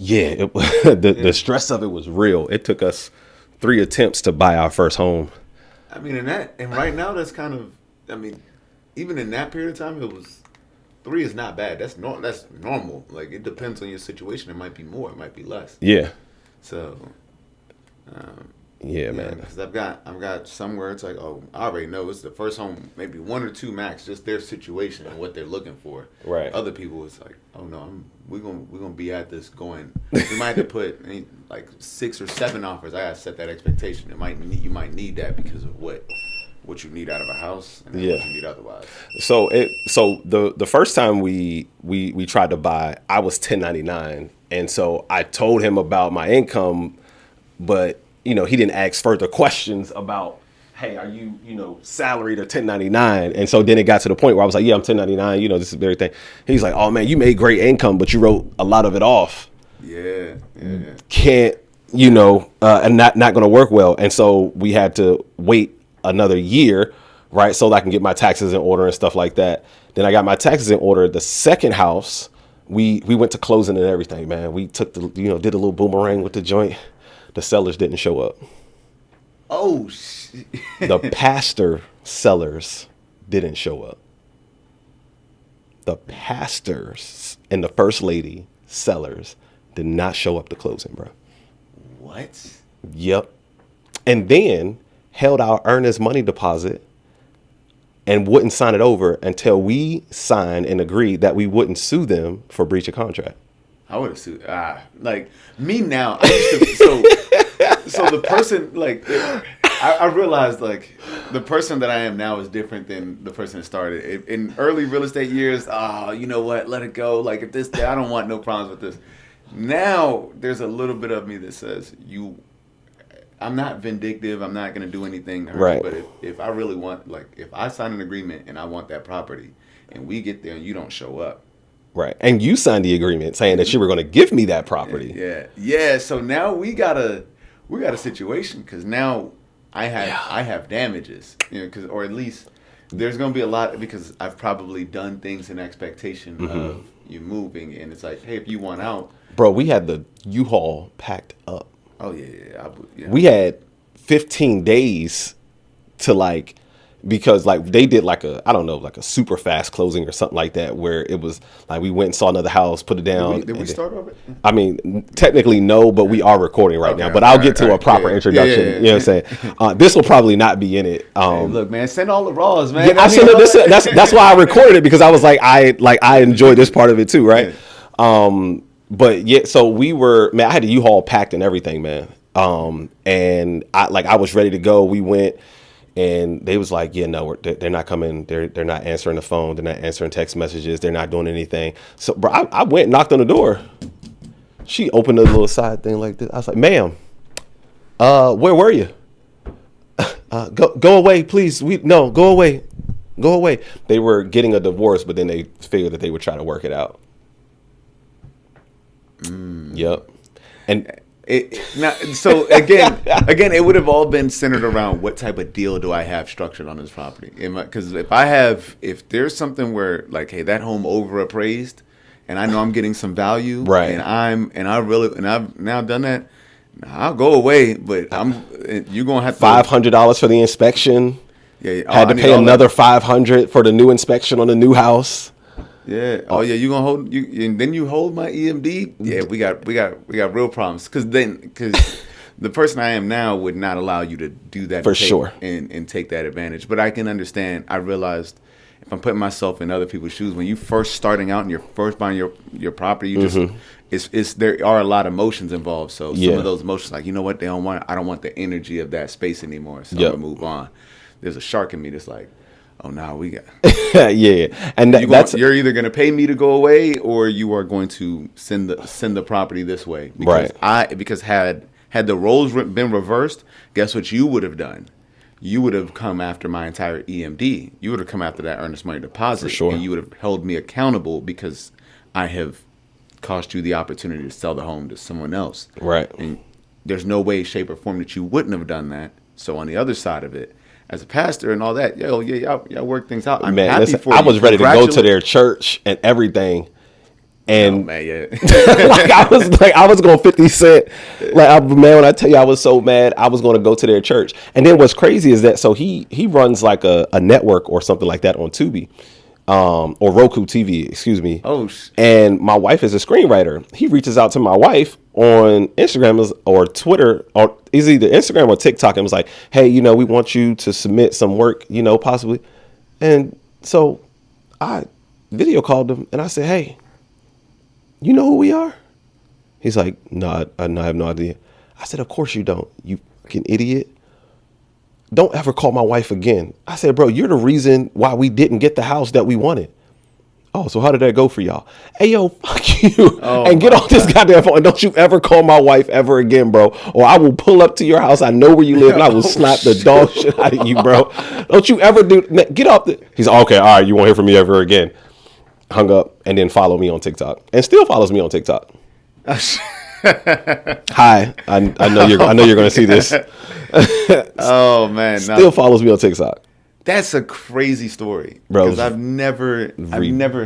Yeah, the stress of it was real. It took us 3 attempts to buy our first home. I mean, and right now that's kind of, I mean, even in that period of time, it was 3 is not bad. That's normal. Like it depends on your situation. It might be more. It might be less. Yeah, So, um, yeah, yeah, man. because I've got somewhere it's like, oh, I already know it's the first home, maybe 1 or 2 max, just their situation and what they're looking for. Right. Other people, it's like, oh no, we're gonna be at this going. We might have to put like 6 or 7 offers. I gotta set that expectation. You might need that because of what you need out of a house and then what you need otherwise. So the first time we tried to buy, I was 1099, and so I told him about my income, but he didn't ask further questions about, hey, are you salaried or 1099? And so then it got to the point where I was like, yeah, I'm 1099. This is everything. He's like, oh man, you made great income, but you wrote a lot of it off. Yeah. Can't and not going to work well. And so we had to wait another year, right, so that I can get my taxes in order and stuff like that. Then I got my taxes in order. The second house, we went to closing and everything, man. We took did a little boomerang with the joint. The sellers didn't show up. Oh shit. The pastor sellers didn't show up. The pastors and the first lady sellers did not show up to closing, bro. What? Yep. And then held our earnest money deposit and wouldn't sign it over until we signed and agreed that we wouldn't sue them for breach of contract. I would have sued. Like me now. I used to, so the person, like, I realized like the person that I am now is different than the person that started. In early real estate years, you know what? Let it go. Like if this, I don't want no problems with this. Now there's a little bit of me that says I'm not vindictive. I'm not going to do anything. Right. But if I really want, like, if I sign an agreement and I want that property and we get there and you don't show up. Right. And you signed the agreement saying that you were going to give me that property. Yeah. So now we got a situation because now I have damages, or at least there's going to be a lot because I've probably done things in expectation of you moving. And it's like, hey, if you want out. Bro, we had the U-Haul packed up. Oh, yeah. We had 15 days to because they did like a super fast closing or something like that, where it was like we went and saw another house, put it down. Did we start over? I mean, technically no, but we are recording right now. But I'll get to a proper introduction. Yeah. You know what I'm saying? This will probably not be in it. Hey, look, man, send all the raws, man. Yeah, I sent it. That's why I recorded it, because I was like, I enjoyed this part of it too, right? Yeah. But yeah, so I had the U-Haul packed and everything, man. And I was ready to go. We went, and they was like, yeah, no, they're not coming. They're not answering the phone. They're not answering text messages. They're not doing anything. So, bro, I went and knocked on the door. She opened a little side thing like this. I was like, ma'am, where were you? Go away, please. Go away. Go away. They were getting a divorce, but then they figured that they would try to work it out. Yep. And so again, it would have all been centered around what type of deal do I have structured on this property? Because if there's something where like, hey, that home overappraised, and I know I'm getting some value, right? And I've now done that. I'll go away, but you're gonna have $500 for the inspection. Yeah, had to pay another $500 for the new inspection on the new house. Yeah. Oh yeah. You gonna hold you, and then you hold my EMD. Yeah. We got real problems because the person I am now would not allow you to do that for sure and take that advantage. But I can understand. I realized if I'm putting myself in other people's shoes, when you first starting out and you're first buying your property, you just there are a lot of emotions involved. So some of those emotions, like, you know what, I don't want the energy of that space anymore. So I'm gonna move on. There's a shark in me that's like, oh no, we got yeah, and you're either going to pay me to go away, or you are going to send the property this way. Because had the roles been reversed, guess what you would have done? You would have come after my entire EMD. You would have come after that earnest money deposit, for sure. And you would have held me accountable because I have cost you the opportunity to sell the home to someone else. Right. And there's no way, shape, or form that you wouldn't have done that. So on the other side of it, as a pastor and all that, y'all work things out. I'm happy for you. I was ready to go to their church and everything, And man, yeah. like I was going 50 Cent. Man, when I tell you I was so mad, I was going to go to their church. And then what's crazy is that so he runs like a network or something like that on Tubi, or Roku TV, excuse me. Oh, and my wife is a screenwriter. He reaches out to my wife on Instagram or Twitter, or is either Instagram or TikTok, and was like, "Hey, we want you to submit some work, possibly." And so I video called him and I said, "Hey, you know who we are?" He's like, "No, I have no idea." I said, "Of course you don't, you fucking idiot. Don't ever call my wife again." I said, "Bro, you're the reason why we didn't get the house that we wanted." "Oh, so how did that go for y'all?" "Hey, yo, fuck you." And get off this goddamn phone. And don't you ever call my wife ever again, bro. Or I will pull up to your house. I know where you live and I will slap the dog shit out of you, bro. Don't you ever get off the. He's like, "Okay, all right, you won't hear from me ever again." Hung up and then follow me on TikTok and still follows me on TikTok. Hi, I know you're going to see this. Oh man, still follows me on TikTok. That's a crazy story, bro. Because I've never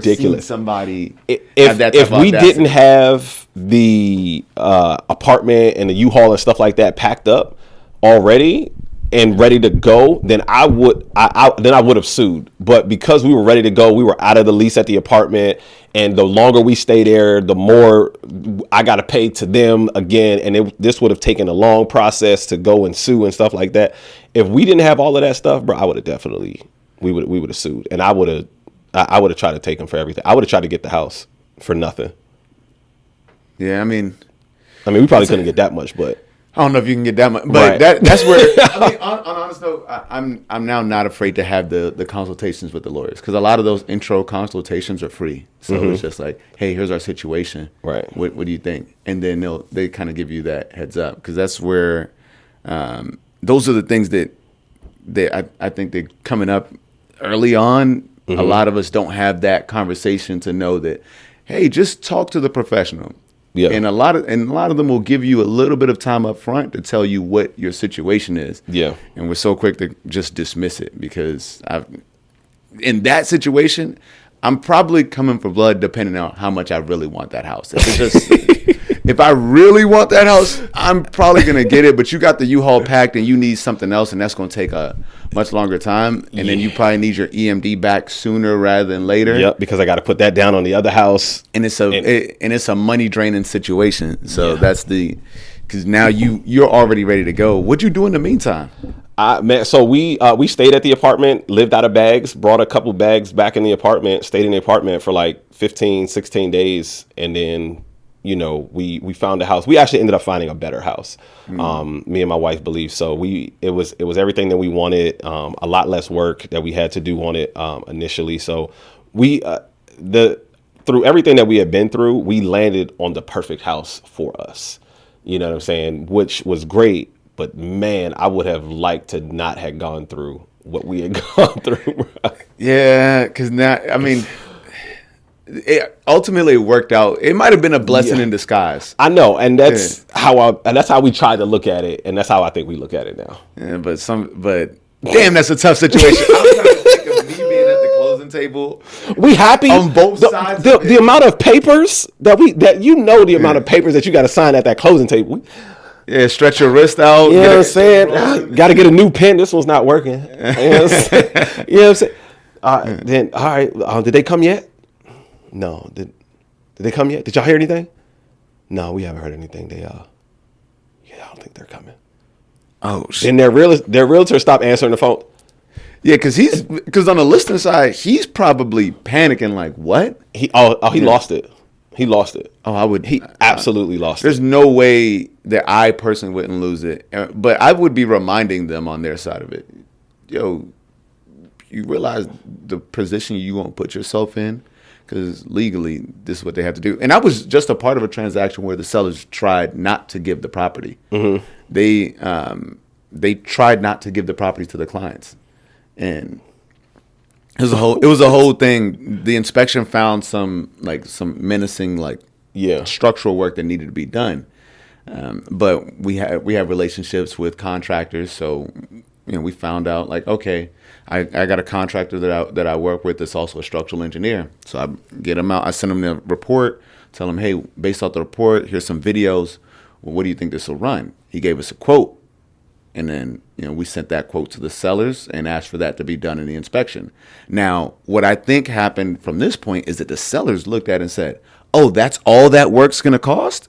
seen somebody if we didn't have the apartment and the U-Haul and stuff like that packed up already and ready to go, then I would have sued. But because we were ready to go, we were out of the lease at the apartment, and the longer we stay there, the more I got to pay to them again, and this would have taken a long process to go and sue and stuff like that. If we didn't have all of that stuff, bro, I would have definitely we would have sued, and I would have tried to take them for everything. I would have tried to get the house for nothing. Yeah, I mean, we probably couldn't get that much, but. I don't know if you can get that much, but right. That's where. I mean, on honest note, I'm now not afraid to have the consultations with the lawyers, because a lot of those intro consultations are free. So it's just like, hey, here's our situation. Right. What do you think? And then they kind of give you that heads up, because that's where those are the things that I think they're coming up early on. A lot of us don't have that conversation to know that, hey, just talk to the professional. Yeah. And a lot of them will give you a little bit of time up front to tell you what your situation is. Yeah. And we're so quick to just dismiss it, because in that situation, I'm probably coming for blood depending on how much I really want that house. If I really want that house, I'm probably going to get it, but you got the U-Haul packed and you need something else, and that's going to take a much longer time. And then you probably need your EMD back sooner rather than later. Yep, because I got to put that down on the other house. And it's a money draining situation. So that's because now you're already ready to go. What'd you do in the meantime? So we stayed at the apartment, lived out of bags, brought a couple bags back in the apartment, stayed in the apartment for like 15, 16 days. And then, we found a house. We actually ended up finding a better house. Me and my wife believe. So it was everything that we wanted, a lot less work that we had to do on it initially. So through everything that we had been through, we landed on the perfect house for us. You know what I'm saying? Which was great. But man, I would have liked to not have gone through what we had gone through. Yeah, because now, I mean, it ultimately worked out. It might have been a blessing in disguise. I know, and that's how we tried to look at it, and that's how I think we look at it now. Yeah, but damn, that's a tough situation. I'm trying to think of me being at the closing table. We happy on both sides. The amount of papers the amount of papers that you got to sign at that closing table. Yeah, stretch your wrist out. You know what I'm saying? Got to get a new pen. This one's not working. You know what I'm saying? Then, all right, did they come yet? No. Did they come yet? Did y'all hear anything? No, we haven't heard anything. I don't think they're coming. Oh, shit. Then their realtor stopped answering the phone. Yeah, because on the listening side, he's probably panicking like, what? He lost it. He lost it. Oh, He absolutely lost it. There's no way that I personally wouldn't lose it. But I would be reminding them on their side of it. Yo, you realize the position you won't put yourself in? Because legally, this is what they have to do. And I was just a part of a transaction where the sellers tried not to give the property. Mm-hmm. They tried not to give the property to the clients. And it was a whole thing. The inspection found some menacing structural work that needed to be done. But we have relationships with contractors, so we found out okay, I got a contractor that I work with that's also a structural engineer. So I get him out. I send him the report. tell him, hey, based off the report, here's some videos. Well, what do you think this will run? He gave us a quote. And then, we sent that quote to the sellers and asked for that to be done in the inspection. Now, what I think happened from this point is that the sellers looked at it and said, oh, that's all that work's going to cost?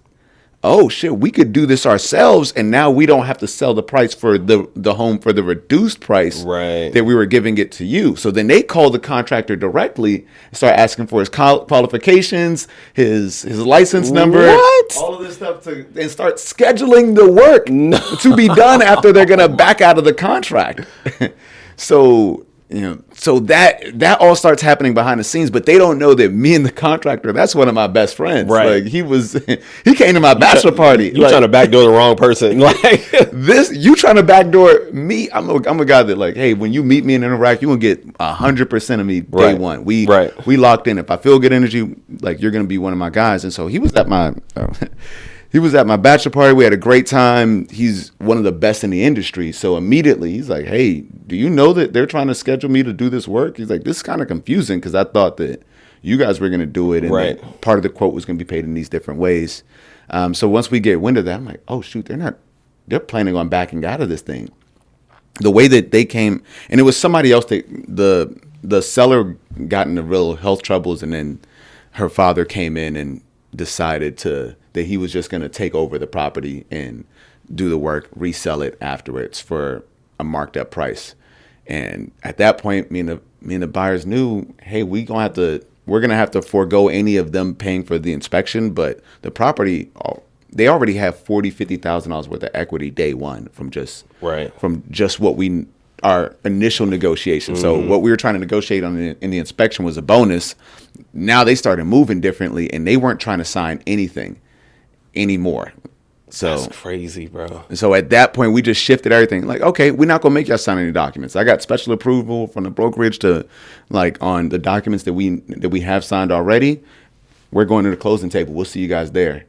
Oh, shit, we could do this ourselves, and now we don't have to sell the price for the home for the reduced price that we were giving it to you. So then they called the contractor directly and started asking for his qualifications, his license number, all of this stuff, and start scheduling the work to be done after they're going to back out of the contract. So that all starts happening behind the scenes, but they don't know that me and the contractor, that's one of my best friends. Right. Like he came to my bachelor party. You're trying to backdoor the wrong person. Like you trying to backdoor me. I'm a guy that like, hey, when you meet me and interact, you're going to get 100% of me day one. We locked in. If I feel good energy, like you're going to be one of my guys. And so he was at my bachelor party. We had a great time. He's one of the best in the industry. So immediately he's like, hey, do you know that they're trying to schedule me to do this work? He's like, this is kind of confusing because I thought that you guys were going to do it. And that part of the quote was going to be paid in these different ways. So once we get wind of that, I'm like, oh, shoot, they're planning on backing out of this thing. The way that they came, and it was somebody else that the seller got into real health troubles, and then her father came in and decided that he was just going to take over the property and do the work, resell it afterwards for a marked up price. And at that point, me and the buyers knew, hey, we're going to have to forego any of them paying for the inspection, but the property, they already have $50,000 worth of equity day one from just what our initial negotiation. Mm-hmm. So what we were trying to negotiate in the inspection was a bonus. Now they started moving differently, and they weren't trying to sign anything anymore. So that's crazy, bro. So at that point, we just shifted everything. Like, okay, we're not gonna make y'all sign any documents. I got special approval from the brokerage to, like, on the documents that we have signed already. We're going to the closing table. We'll see you guys there.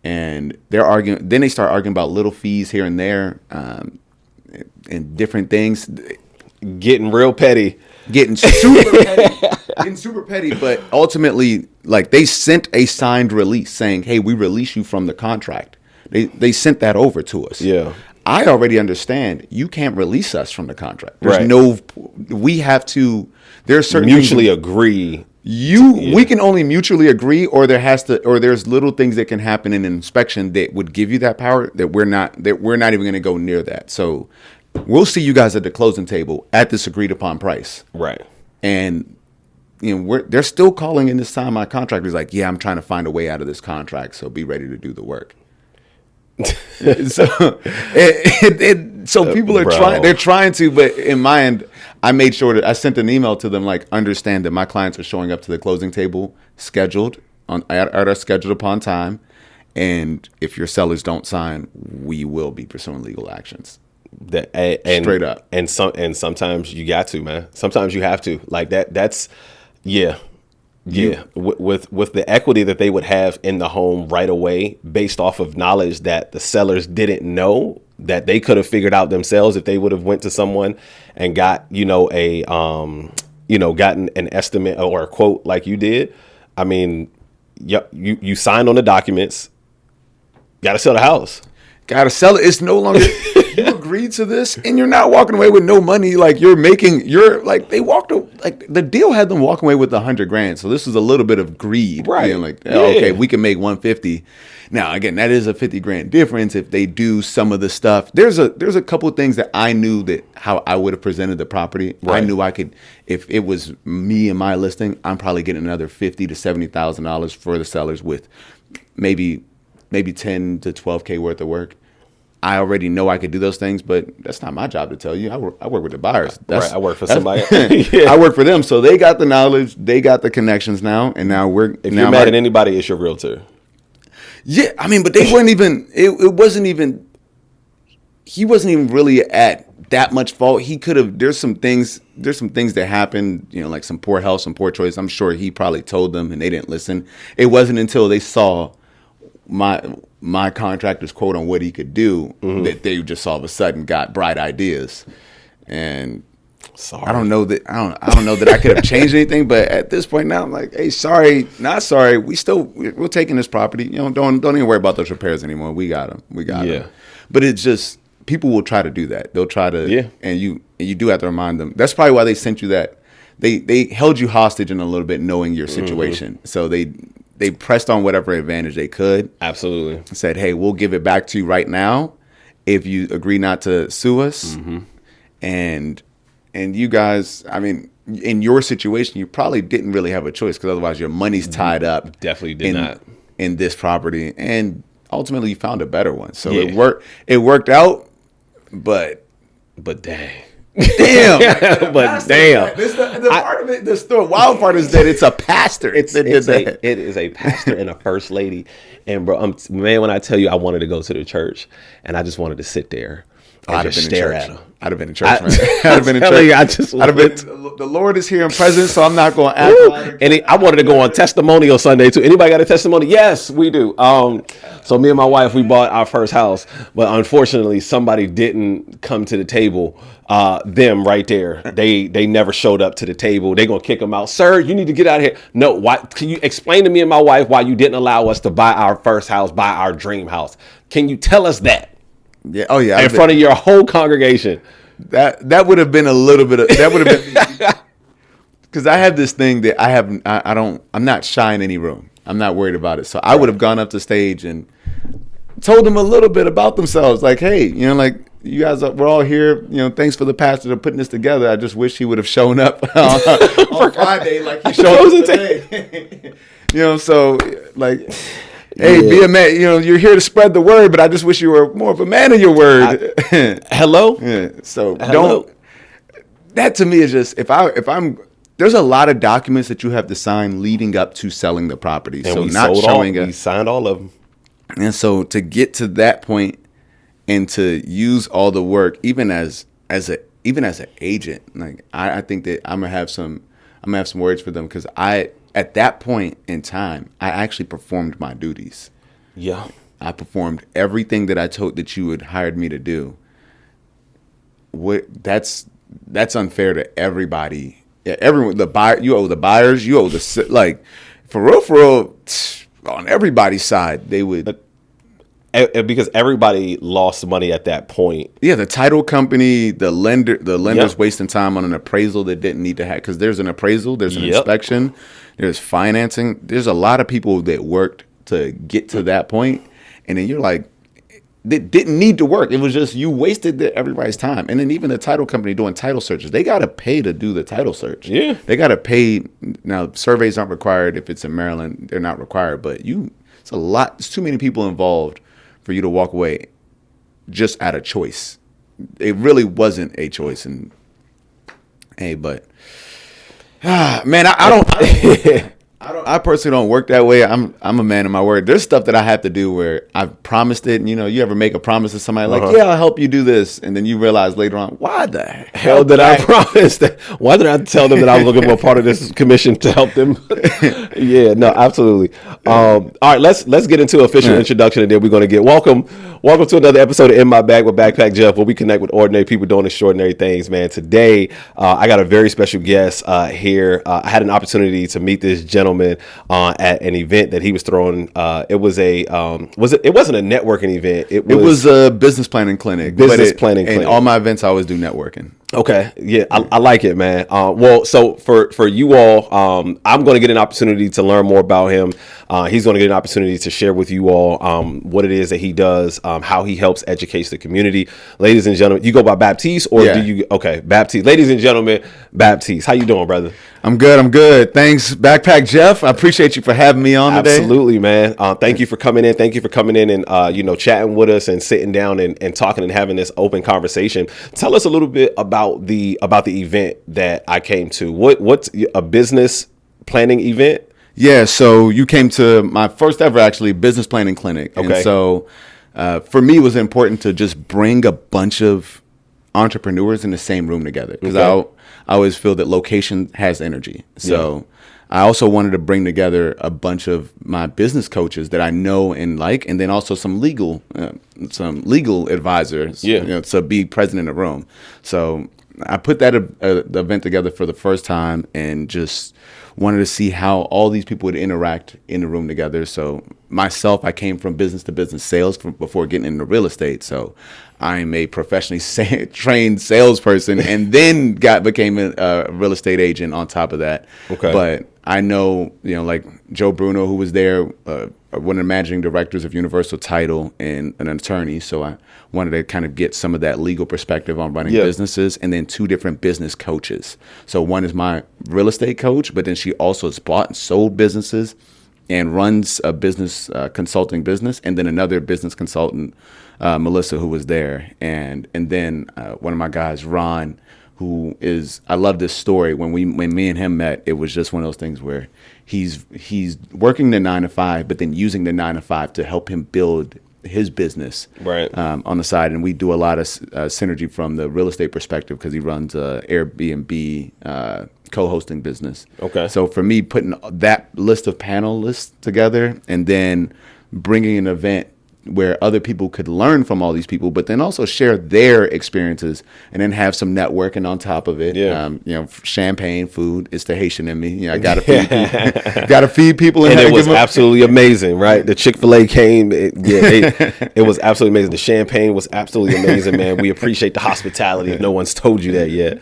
And they're arguing. Then they start arguing about little fees here and there, and different things. Getting real petty. Getting super petty. But ultimately, like, they sent a signed release saying, hey, we release you from the contract. They sent that over to us. Yeah. I already understand you can't release us from the contract. We have to, there's certain mutually agree. We can only mutually agree, or there's little things that can happen in an inspection that would give you that power that we're not even going to go near that. So we'll see you guys at the closing table at this agreed upon price. Right. And they're still calling in this time. My contractor's like, yeah, I'm trying to find a way out of this contract, so be ready to do the work. So people are trying. They're trying to, but in my end, I made sure that I sent an email to them, like, understand that my clients are showing up to the closing table scheduled at our scheduled upon time, and if your sellers don't sign, we will be pursuing legal actions. Straight up. And sometimes you got to, man. Sometimes you have to, like that. That's with the equity that they would have in the home right away, based off of knowledge that the sellers didn't know, that they could have figured out themselves if they would have went to someone and got gotten an estimate or a quote like you did. I mean, you signed on the documents. Got to sell the house. Got to sell it. It's no longer you agreed to this, and you're not walking away with no money. Like, the deal had them walking away with $100,000. So this was a little bit of greed, right? Okay, we can make $150,000. Now, again, that is a $50,000 difference if they do some of the stuff. There's a couple of things that I knew that how I would have presented the property. Right. I knew I could, if it was me and my listing, I'm probably getting another $50,000 to $70,000 for the sellers with maybe 10 to 12K worth of work. I already know I could do those things, but that's not my job to tell you. I work with the buyers. I work for somebody. I work for them. So they got the knowledge, they got the connections now, and now we're. If you're mad at anybody, it's your realtor. Yeah, I mean, but they weren't even. It wasn't even. He wasn't even really at that much fault. He could have. There's some things that happened. Like some poor health, some poor choice. I'm sure he probably told them, and they didn't listen. It wasn't until they saw my contractor's quote on what he could do that they just all of a sudden got bright ideas. And Sorry. I don't know that I could have changed anything, but at this point now I'm like, hey, sorry, not sorry. We're taking this property. You know, don't even worry about those repairs anymore. We got them. Yeah. But it's just people will try to do that. They'll try to and you do have to remind them. That's probably why they sent you that. They held you hostage in a little bit knowing your situation. So they pressed on whatever advantage they could. Absolutely. Said, hey, we'll give it back to you right now if you agree not to sue us. And you guys, I mean, in your situation, you probably didn't really have a choice because otherwise your money's tied up. Definitely did not. In this property. And ultimately you found a better one. So it worked out, but dang. Damn. But damn. The part of it, the wild part is that it's a pastor. It is a pastor and a first lady. And bro, man, when I tell you I wanted to go to the church and I just wanted to sit there and just stare at him. I'd have been in church, man. I'd have been in church. The Lord is here in presence, so I'm not going to act like and I wanted to go on testimonial Sunday too. Anybody got a testimony? Yes, we do. So me and my wife, we bought our first house, but unfortunately somebody didn't come to the table. Them right there. They never showed up to the table. They gonna kick them out. Sir, you need to get out of here. No, why? Can you explain to me and my wife why you didn't allow us to buy our first house, buy our dream house? Can you tell us that? Yeah. Oh yeah. In front of your whole congregation. That would have been a little bit of that would have been because I have this thing that I'm not shy in any room. I'm not worried about it. So I would have gone up to stage and told them a little bit about themselves. Like, hey, you know, like you guys we're all here. You know, thanks for the pastor for putting this together. I just wish he would have shown up on Friday like he showed up today. You know, so like. Hey, be a man. You know, you're here to spread the word, but I just wish you were more of a man of your word. Hello. Yeah. So don't. That to me is just if I'm. There's a lot of documents that you have to sign leading up to selling the property. And so we not sold showing we signed all of them. And so to get to that point and to use all the work, even as an agent, like I think that I'm gonna have some words for them because at that point in time, I actually performed my duties. Yeah. I performed everything that I told that you had hired me to do. That's unfair to everybody. Yeah, everyone, you owe the buyers, you owe the, like, for real, on everybody's side, they would. Because everybody lost money at that point. Yeah, the title company, the lender's wasting time on an appraisal that didn't need to have, because there's an appraisal, there's an inspection, there's financing. There's a lot of people that worked to get to that point, and then you're like, they didn't need to work. It was just you wasted everybody's time. And then even the title company doing title searches, they got to pay to do the title search. Yeah. They got to pay. Now, surveys aren't required. If it's in Maryland, they're not required. But it's a lot. It's too many people involved for you to walk away just out of choice. It really wasn't a choice. And hey, but man, I personally don't work that way. I'm a man of my word. There's stuff that I have to do where I've promised it. And, you know, you ever make a promise to somebody like, yeah, I'll help you do this. And then you realize later on, why the hell did I promise that? Why did I tell them that I was looking for a part of this commission to help them? Yeah, no, absolutely. All right, let's get into official introduction, and then we're going to get welcome to another episode of In My Bag with Backpack Jeff, where we connect with ordinary people doing extraordinary things, man. Today, I got a very special guest here. I had an opportunity to meet this gentleman at an event that he was throwing. It wasn't a networking event. It was a business planning clinic. In all my events, I always do networking. Okay. Yeah, I like it, man. Well, so for you all, I'm going to get an opportunity to learn more about him. He's going to get an opportunity to share with you all what it is that he does, how he helps educate the community. Ladies and gentlemen, you go by Baptiste or do you? Okay, Baptiste. Ladies and gentlemen, Baptiste. How you doing, brother? I'm good. Thanks, Backpack Jeff. I appreciate you for having me on today. Absolutely, man. Thank you for coming in. Thank you for coming in and chatting with us and sitting down and talking and having this open conversation. Tell us a little bit about the event that I came to. What's a business planning event? Yeah, so you came to my first ever actually business planning clinic. Okay. And so for me, it was important to just bring a bunch of entrepreneurs in the same room together because I always feel that location has energy. So I also wanted to bring together a bunch of my business coaches that I know and like, and then also some legal advisors to be present in the room. So I put that the event together for the first time and just wanted to see how all these people would interact in the room together. So myself, I came from business to business sales before getting into real estate. So I'm a professionally trained salesperson and then became a real estate agent on top of that. Okay. But I know, like Joe Bruno, who was there, one of the managing directors of Universal Title and an attorney. So I wanted to kind of get some of that legal perspective on running businesses, and then 2 different business coaches. So one is my real estate coach, but then she also has bought and sold businesses and runs a business consulting business, and then another business consultant, Melissa, who was there. And then one of my guys, Ron, who is, I love this story. When me and him met, it was just one of those things where he's working the 9-to-5, but then using the 9-to-5 to help him build his business on the side. And we do a lot of synergy from the real estate perspective because he runs a Airbnb co-hosting business. Okay. So for me, putting that list of panelists together and then bringing an event where other people could learn from all these people, but then also share their experiences and then have some networking on top of it. Yeah. Champagne, food. It's the Haitian in me. I gotta feed people. Gotta feed people. And it was absolutely amazing, right? The Chick-fil-A came. It was absolutely amazing. The champagne was absolutely amazing, man. We appreciate the hospitality. If no one's told you that yet.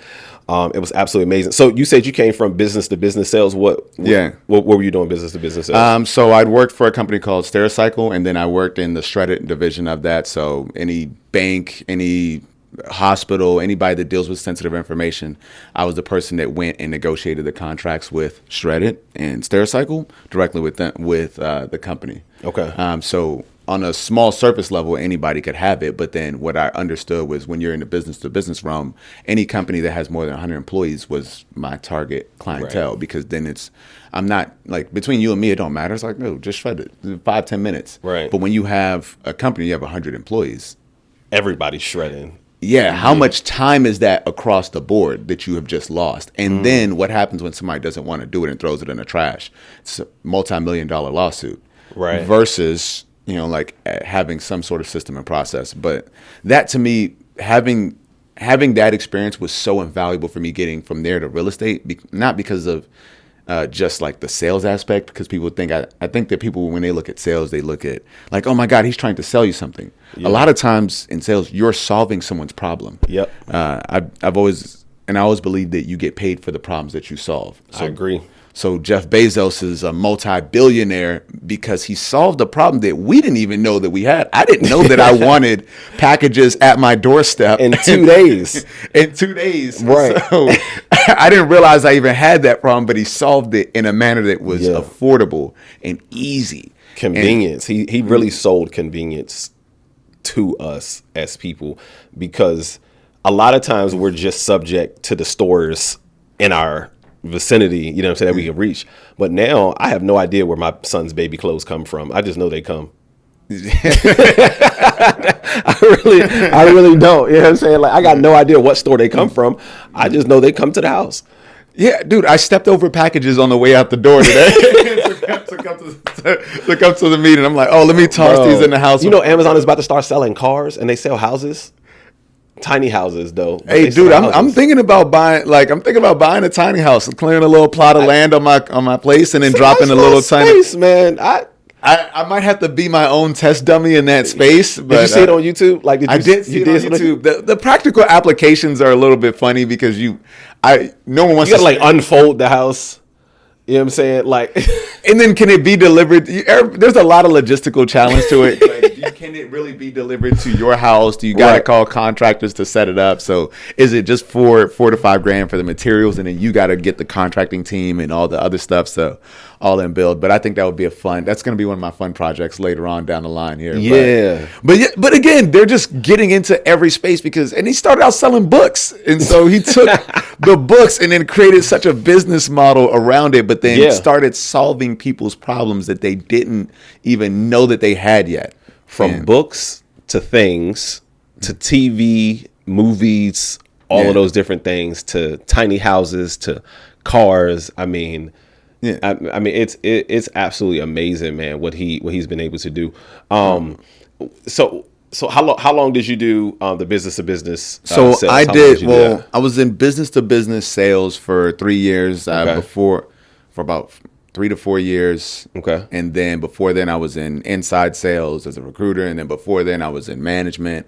It was absolutely amazing. So you said you came from business to business sales. What were you doing business to business sales? So I'd worked for a company called Stericycle, and then I worked in the shredded division of that. So any bank, any hospital, anybody that deals with sensitive information, I was the person that went and negotiated the contracts with Shredded and Stericycle directly with the company. Okay. So on a small surface level, anybody could have it. But then what I understood was when you're in the business to business realm, any company that has more than 100 employees was my target clientele, because then I'm not like, between you and me, it don't matter. It's like, no, just shred it 5-10 minutes. Right. But when you have a company, you have 100 employees. Everybody's shredding. Yeah. How much time is that across the board that you have just lost? And then what happens when somebody doesn't want to do it and throws it in the trash? It's a multi-million-dollar lawsuit. Right. Versus, like having some sort of system and process. But that, to me, having that experience was so invaluable for me getting from there to real estate, not because of just like the sales aspect, because people think, I think that people, when they look at sales, they look at like, oh my God, he's trying to sell you something. Yeah. A lot of times in sales, you're solving someone's problem. Yep. I've always believed that you get paid for the problems that you solve. So, I agree. So Jeff Bezos is a multi-billionaire because he solved a problem that we didn't even know that we had. I didn't know that I wanted packages at my doorstep in 2 days. In 2 days. Right. So I didn't realize I even had that problem, but he solved it in a manner that was affordable and easy. Convenience. He really sold convenience to us as people, because a lot of times we're just subject to the stores in our vicinity, that we can reach. But now I have no idea where my son's baby clothes come from. I just know they come. I really don't. You know what I'm saying? Like, I got no idea what store they come from. I just know they come to the house. Yeah, dude, I stepped over packages on the way out the door today to come to the meeting. I'm like, oh, let me toss these in the house. Amazon is about to start selling cars, and they sell houses. Tiny houses, though. Hey, dude, I'm thinking about buying a tiny house, clearing a little plot of land on my place, and then dropping a little space, tiny. Man, I might have to be my own test dummy in that space. But did you see it on YouTube? Like, I did see it on YouTube. The practical applications are a little bit funny because no one wants to like unfold the house. You know what I'm saying? Like, and then can it be delivered? There's a lot of logistical challenge to it. Like, can it really be delivered to your house? Do you got to call contractors to set it up? So is it just $4,000 to $5,000 for the materials, and then you got to get the contracting team and all the other stuff? So all in build. But I think that would be that's going to be one of my fun projects later on down the line here. Yeah. But again, they're just getting into every space and he started out selling books. And so he took the books and then created such a business model around it, but then started solving people's problems that they didn't even know that they had yet. From books to things to TV, movies, all of those different things, to tiny houses, to cars. I mean, it's absolutely amazing, man, what he's been able to do. So So how long did you do the business to business? So sales? I How long did. you do Well, that? I was in business to business sales for 3 years Okay. for about 3 to 4 years. Okay. And then before then, I was in inside sales as a recruiter. And then before then, I was in management.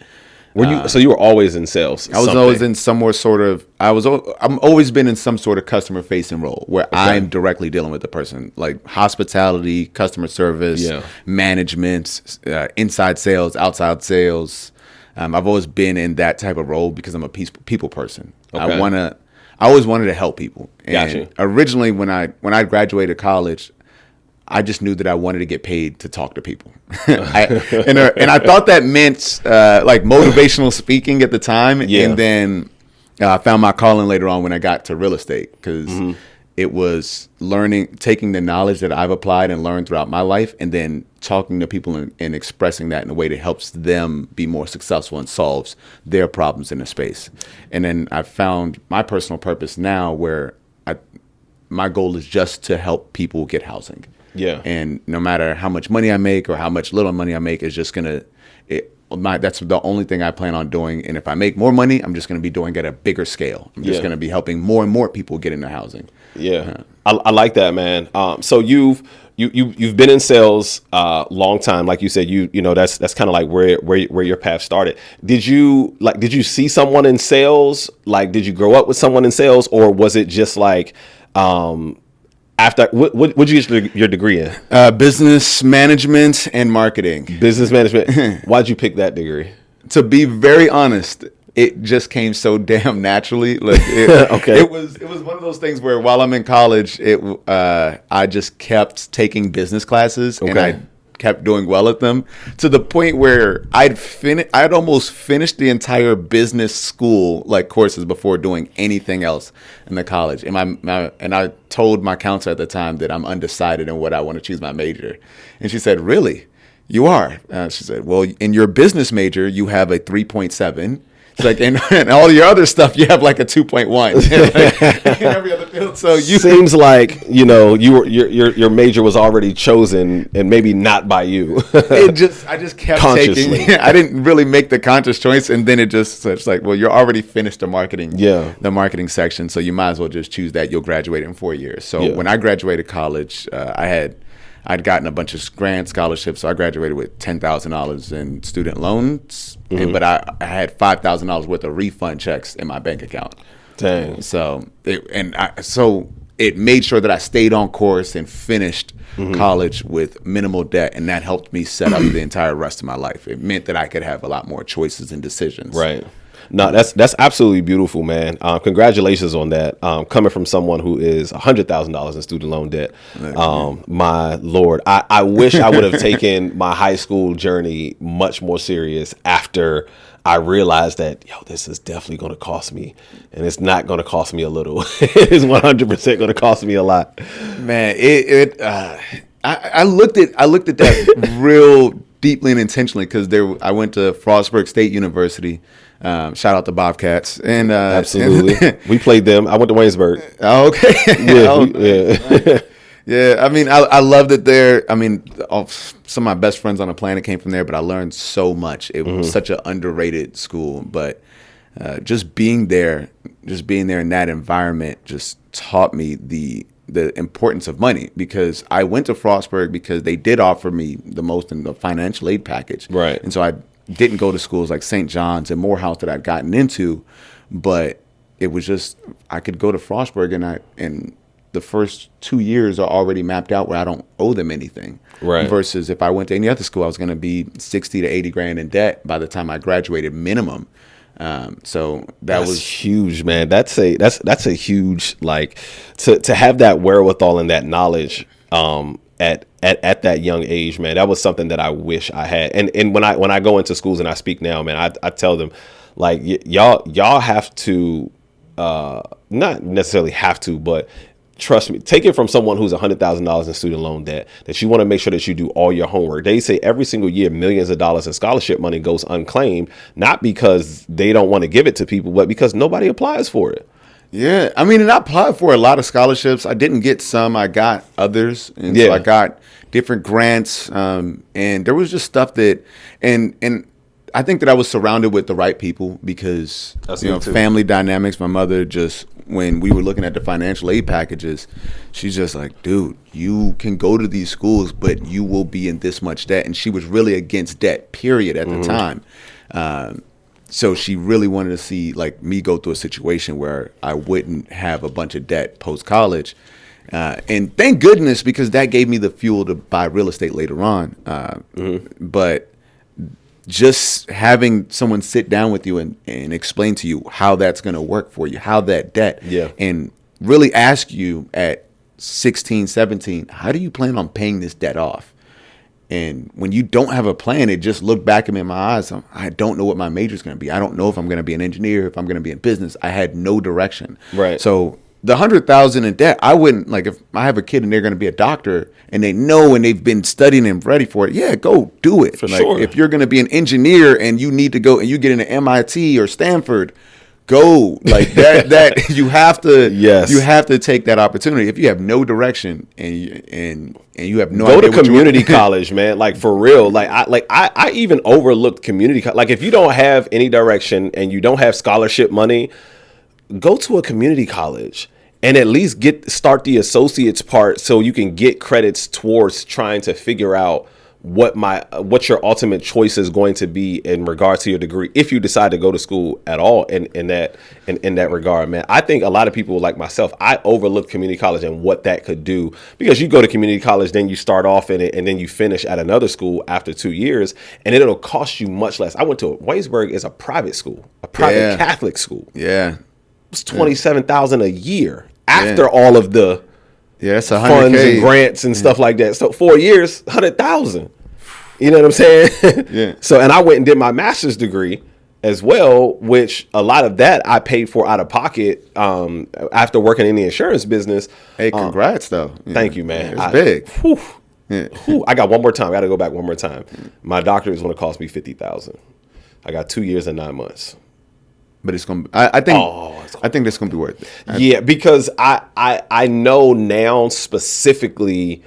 Were you so you were always in sales? I was always in some more sort of. I'm always been in some sort of customer facing role where I'm directly dealing with the person, like hospitality, customer service, Yeah. management, inside sales, outside sales. I've always been in that type of role because I'm a people person. Okay. I always wanted to help people. And Gotcha. originally, when I graduated college, I just knew that I wanted to get paid to talk to people. And I thought that meant like motivational speaking at the time. Yeah. And then I found my calling later on when I got to real estate because it was taking the knowledge that I've applied and learned throughout my life and then talking to people and expressing that in a way that helps them be more successful and solves their problems in a space. And then I found my personal purpose now where my goal is just to help people get housing. Yeah. And no matter how much money I make or how much little money I make, is just that's the only thing I plan on doing. And if I make more money, I'm just gonna be doing it at a bigger scale. I'm just gonna be helping more and more people get into housing. Yeah, I like that, man. So you've been in sales long time, like you said. You know that's kind of like where your path started. Did you see someone in sales? Like, did you grow up with someone in sales, or was it just like after what'd you get your degree in? Business management and marketing. Business management. Why'd you pick that degree? To be very honest, it just came so damn naturally. Like Okay. It was one of those things where while I'm in college, I just kept taking business classes and Okay. I kept doing well at them to the point where I'd almost finished the entire business school like courses before doing anything else in the college. And I told my counselor at the time that I'm undecided in what I want to choose my major. And she said, "Really? You are?" She said, "Well, in your business major, you have a 3.7. It's like, and all your other stuff, you have like a 2.1 in every other field. So Seems like your major was already chosen and maybe not by you. I just kept Consciously. taking. I didn't really make the conscious choice, and then it's like, well, you're already finished the marketing section, so you might as well just choose that. You'll graduate in 4 years. So when I graduated college, I'd gotten a bunch of grant scholarships, so I graduated with $10,000 in student loans, but I had $5,000 worth of refund checks in my bank account. Dang. So it made sure that I stayed on course and finished college with minimal debt, and that helped me set up the entire rest of my life. It meant that I could have a lot more choices and decisions. Right. No, that's absolutely beautiful, man. Congratulations on that. Coming from someone who is $100,000 in student loan debt. My Lord, I wish I would have taken my high school journey much more serious after I realized that, this is definitely going to cost me, and it's not going to cost me a little. It is 100% going to cost me a lot. Man, I looked at that real deeply and intentionally because I went to Frostburg State University. Shout out to Bobcats and Absolutely, we played them. I went to Waynesburg. Oh, okay. Yeah. Yeah, I mean, I loved it there. I mean, some of my best friends on the planet came from there, but I learned so much. It was such an underrated school, but just being there in that environment just taught me the importance of money, because I went to Frostburg because they did offer me the most in the financial aid package. Right. And so I didn't go to schools like St. John's and Morehouse that I'd gotten into, but it was just, I could go to Frostburg and the first 2 years are already mapped out where I don't owe them anything. Right. Versus if I went to any other school, I was going to be 60 to 80 grand in debt by the time I graduated minimum. So that was huge, man. That's a huge, like, to have that wherewithal and that knowledge at that young age, man. That was something that I wish I had. And when I go into schools and I speak now, man, I tell them, like, y'all have to not necessarily have to, but trust me, take it from someone who's $100,000 in student loan debt, that you want to make sure that you do all your homework. They say every single year, millions of dollars in scholarship money goes unclaimed, not because they don't want to give it to people, but because nobody applies for it. Yeah, I mean, and I applied for a lot of scholarships. I didn't get some, I got others, and so I got different grants, and there was just stuff that, and I think that I was surrounded with the right people because That's you know me too. family dynamics. My mother just when we were looking at the financial aid packages, she's just like, dude, you can go to these schools, but you will be in this much debt. And she was really against debt, period, at the time. So she really wanted to see like me go through a situation where I wouldn't have a bunch of debt post college. And thank goodness, because that gave me the fuel to buy real estate later on. But just having someone sit down with you and explain to you how that's going to work for you, how that debt, and really ask you at 16, 17, how do you plan on paying this debt off? And when you don't have a plan, it just looked back at me in my eyes. I don't know what my major is going to be. I don't know if I'm going to be an engineer, if I'm going to be in business. I had no direction. Right. So the $100,000 in debt, I wouldn't, like, if I have a kid and they're going to be a doctor and they know and they've been studying and ready for it, yeah, go do it. For like, sure. If you're going to be an engineer and you need to go and you get into MIT or Stanford, go. Like that you have to. Yes. You have to take that opportunity. If you have no direction and you have no Go idea to what you community college, man. Like for real. I even overlooked community college. Like if you don't have any direction and you don't have scholarship money, go to a community college and at least start the associates part so you can get credits towards trying to figure out what your ultimate choice is going to be in regards to your degree if you decide to go to school at all in that regard, man. I think a lot of people like myself, I overlooked community college and what that could do, because you go to community college, then you start off in it and then you finish at another school after 2 years and it'll cost you much less. I went to Waynesburg is a private school, a private Catholic school. Yeah. It's $27,000 a year after all of the it's $100K. funds and grants and stuff like that. So 4 years, $100,000. You know what I'm saying? Yeah. So, and I went and did my master's degree as well, which a lot of that I paid for out of pocket after working in the insurance business. Hey, congrats though. Thank you, man. It's big. I got one more time. I got to go back one more time. My doctorate is going to cost me $50,000. I got 2 years and 9 months. But it's gonna. I think that's gonna be worth it. Yeah, because I know now specifically,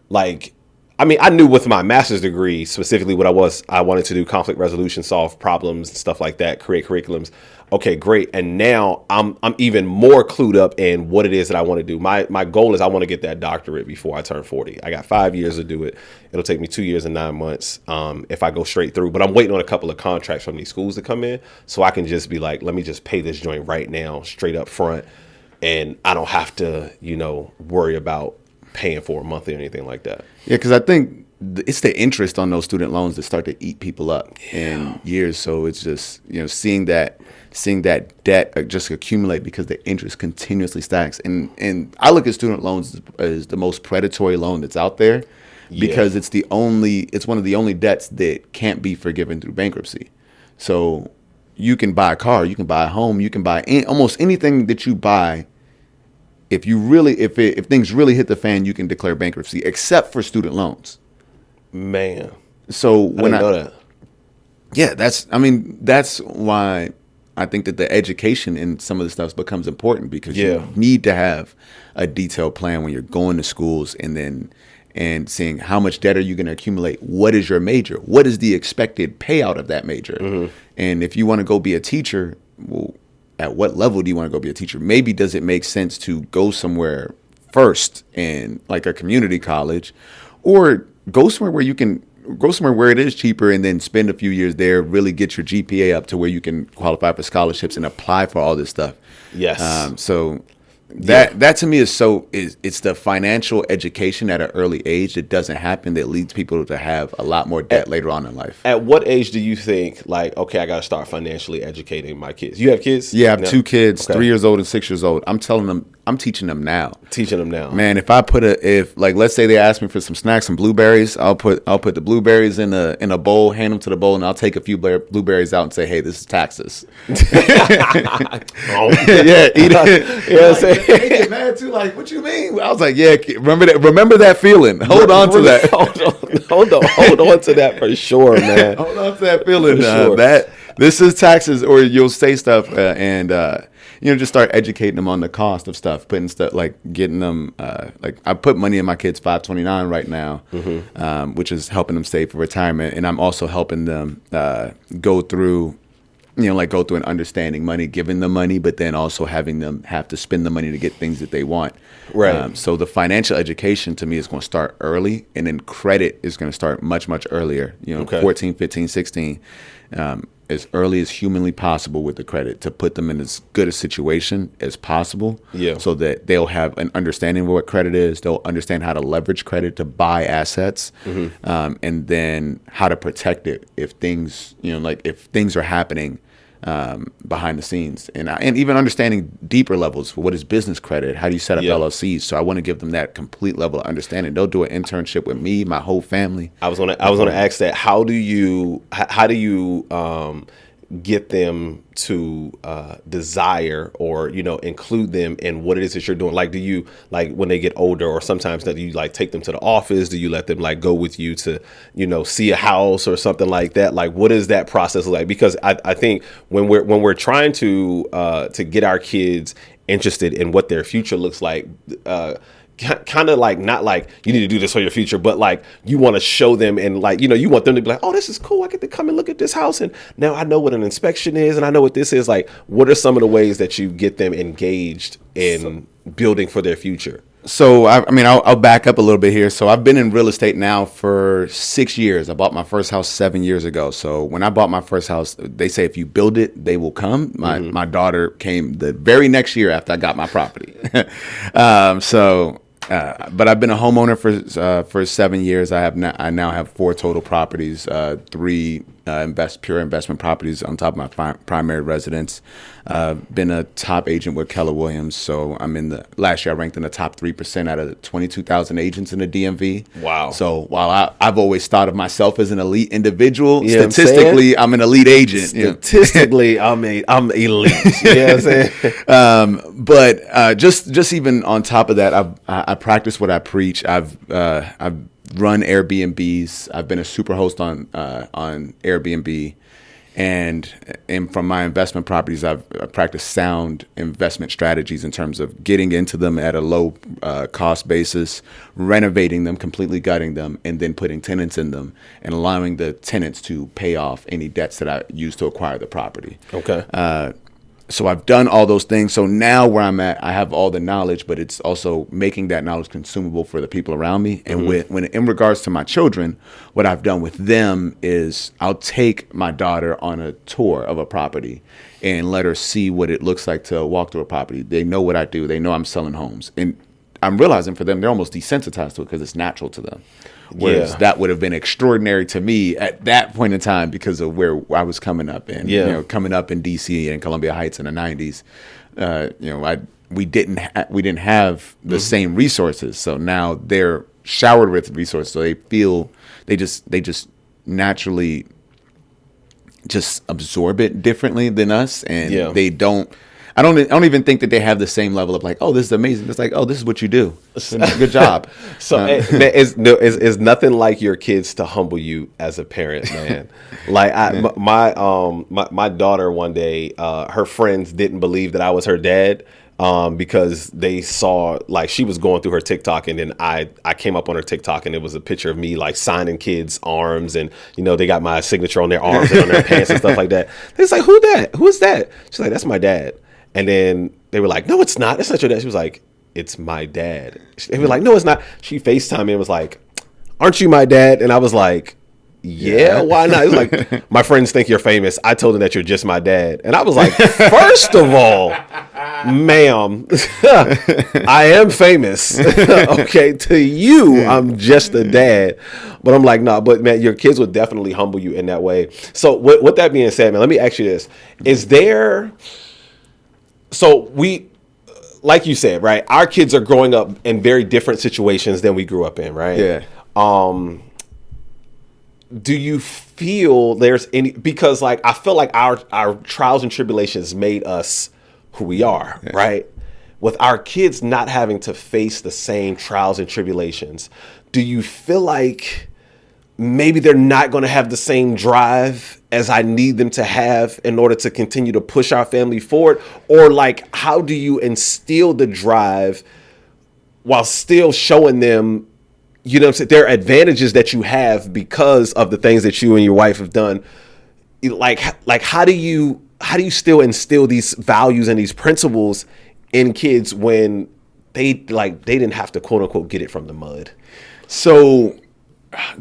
like, I mean, I knew with my master's degree specifically what I wanted to do: conflict resolution, solve problems, and stuff like that, create curriculums. Okay, great. And now I'm even more clued up in what it is that I want to do. My goal is I want to get that doctorate before I turn 40. I got 5 years to do it. It'll take me 2 years and 9 months if I go straight through. But I'm waiting on a couple of contracts from these schools to come in so I can just be like, let me just pay this joint right now, straight up front. And I don't have to, worry about paying for a monthly or anything like that. Yeah, because I think it's the interest on those student loans that start to eat people up in years. So it's just, seeing that debt just accumulate because the interest continuously stacks. And I look at student loans as the most predatory loan that's out there because it's one of the only debts that can't be forgiven through bankruptcy. So you can buy a car, you can buy a home, you can buy almost anything that you buy. If things really hit the fan, you can declare bankruptcy, except for student loans. Man. So when I know that. Yeah, that's why I think that the education in some of the stuff becomes important, because you need to have a detailed plan when you're going to schools and seeing how much debt are you going to accumulate. What is your major? What is the expected payout of that major? Mm-hmm. And if you want to go be a teacher, well, at what level do you want to go be a teacher? Maybe does it make sense to go somewhere first in like a community college, or go somewhere where it is cheaper and then spend a few years there, really get your GPA up to where you can qualify for scholarships and apply for all this stuff. Yes. So that to me is it's the financial education at an early age that doesn't happen that leads people to have a lot more debt later on in life. At what age do you think, like, okay, I got to start financially educating my kids? You have kids? Yeah, I have 2 kids, 3 years old and 6 years old. I'm teaching them now. Man, let's say they ask me for some snacks, some blueberries, I'll put the blueberries in a bowl, hand them to the bowl, and I'll take a few blueberries out and say, "Hey, this is taxes." Eat it. You know what I'm saying? They get mad too. Like, what you mean? I was like, yeah, remember that feeling. Hold on to that. Hold on to that for sure, man. Hold on to that feeling. Sure. This is taxes, or you'll say stuff just start educating them on the cost of stuff, putting stuff like getting them, like I put money in my kids' 529 right now, which is helping them save for retirement. And I'm also helping them go through and understanding money, giving them money, but then also having them have to spend the money to get things that they want. Right. So the financial education to me is going to start early, and then credit is going to start much, much earlier, 14, 15, 16, as early as humanly possible with the credit to put them in as good a situation as possible. Yeah. So that they'll have an understanding of what credit is. They'll understand how to leverage credit to buy assets, and then how to protect it if things, if things are happening behind the scenes, and even understanding deeper levels. What is business credit? How do you set up LLCs? So I want to give them that complete level of understanding. They'll do an internship with me, my whole family. I was gonna ask that. How do you get them to desire or include them in what it is that you're doing? Like, do you, like, when they get older, or sometimes that you like take them to the office? Do you let them like go with you to see a house or something like that? Like, what is that process like? Because I think when we're trying to get our kids interested in what their future looks like, kind of like, not like you need to do this for your future, but like you want to show them, and like you want them to be like, oh, this is cool, I get to come and look at this house, and now I know what an inspection is, and I know what this is. Like, what are some of the ways that you get them engaged in building for their future? So I'll back up a little bit here. So I've been in real estate now for 6 years. I bought my first house 7 years ago. So when I bought my first house, they say if you build it, they will come. My daughter came the very next year after I got my property. But I've been a homeowner for 7 years. I now have 4 total properties, 3 pure investment properties on top of my primary residence. Been a top agent with Keller Williams, so last year I ranked in the top 3% out of 22,000 agents in the DMV. Wow! So while I've always thought of myself as an elite individual, statistically I'm an elite agent. Statistically, I'm elite. You know what I'm saying? But just even on top of that, I practice what I preach. I've run Airbnbs. I've been a super host on Airbnb, and from my investment properties, I've practiced sound investment strategies in terms of getting into them at a low cost basis, renovating them, completely gutting them, and then putting tenants in them and allowing the tenants to pay off any debts that I used to acquire the property. Okay. So I've done all those things. So now where I'm at, I have all the knowledge, but it's also making that knowledge consumable for the people around me. And when in regards to my children, what I've done with them is I'll take my daughter on a tour of a property and let her see what it looks like to walk through a property. They know what I do. They know I'm selling homes. And I'm realizing for them, they're almost desensitized to it because it's natural to them. Whereas that would have been extraordinary to me at that point in time because of where I was coming up, and coming up in DC and Columbia Heights in the 90s. We didn't have the same resources, so now they're showered with resources, so they just naturally just absorb it differently than us, and they don't. I don't even think that they have the same level of like, oh, this is amazing. It's like, oh, this is what you do. Good job. So it's nothing like your kids to humble you as a parent, man. Like my daughter one day, her friends didn't believe that I was her dad. Because they saw, like, she was going through her TikTok, and then I came up on her TikTok, and it was a picture of me like signing kids' arms, and they got my signature on their arms and on their pants and stuff like that. They was like, who is that? She's like, that's my dad. And then they were like, no, it's not. That's not your dad. She was like, it's my dad. They were like, no, it's not. She FaceTimed me and was like, aren't you my dad? And I was like, yeah, why not? It was like, my friends think you're famous. I told them that you're just my dad. And I was like, first of all, ma'am, I am famous. Okay, to you, I'm just a dad. But I'm like, nah, but man, your kids would definitely humble you in that way. So with that being said, man, let me ask you this. So we, like you said, right, our kids are growing up in very different situations than we grew up in, right? Yeah. Do you feel there's any, because like I feel like our trials and tribulations made us who we are, right? With our kids not having to face the same trials and tribulations, do you feel like maybe they're not going to have the same drive as I need them to have in order to continue to push our family forward? Or like, how do you instill the drive while still showing them, you know what I'm saying, there are advantages that you have because of the things that you and your wife have done? Like how do you still instill these values and these principles in kids when they didn't have to quote unquote get it from the mud? So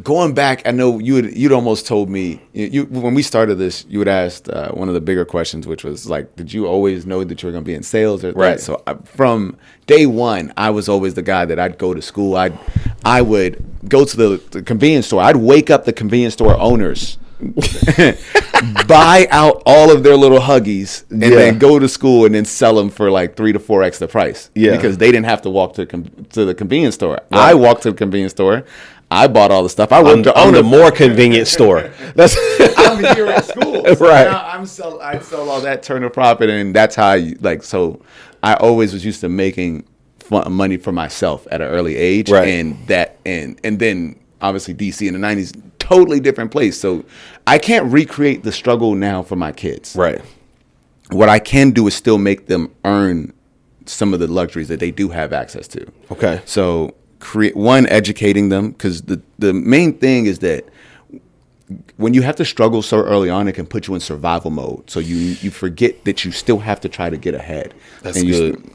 going back, I know you'd almost told me when we started this, you had asked one of the bigger questions, which was like, did you always know that you were going to be in sales? Or right. So from day one, I was always the guy that I'd go to school. I would go to the convenience store. I'd wake up the convenience store owners, buy out all of their little Huggies, and then go to school and then sell them for like 3 to 4x the price. Yeah, because they didn't have to walk to the convenience store. Right. I walked to the convenience store. I bought all the stuff. I worked to own a more convenient store. That's I'm here at school, so right? I sell all that, turn a profit, and that's how So I always was used to making money for myself at an early age, right? And then obviously DC in the '90s, totally different place. So I can't recreate the struggle now for my kids. Right. What I can do is still make them earn some of the luxuries that they do have access to. Okay. So educating them, because the main thing is that when you have to struggle so early on, it can put you in survival mode. So you forget that you still have to try to get ahead. That's good.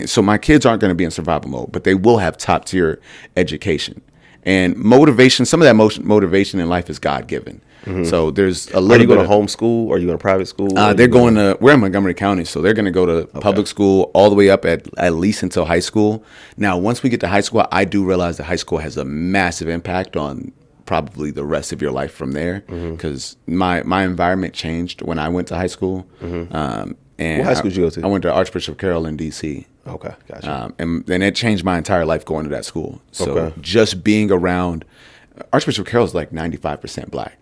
So my kids aren't going to be in survival mode, but they will have top tier education and motivation. Some of that motivation in life is God given. Mm-hmm. So there's a little. Are you going to homeschool or are you going to private school? They're going to. We're in Montgomery County, so they're going to go to public school all the way up at least until high school. Now, once we get to high school, I do realize that high school has a massive impact on probably the rest of your life from there, because my environment changed when I went to high school. Mm-hmm. And what high school did you go to? I went to Archbishop Carroll in DC. Okay, gotcha. And it changed my entire life going to that school. So just being around Archbishop Carroll is like 95% black.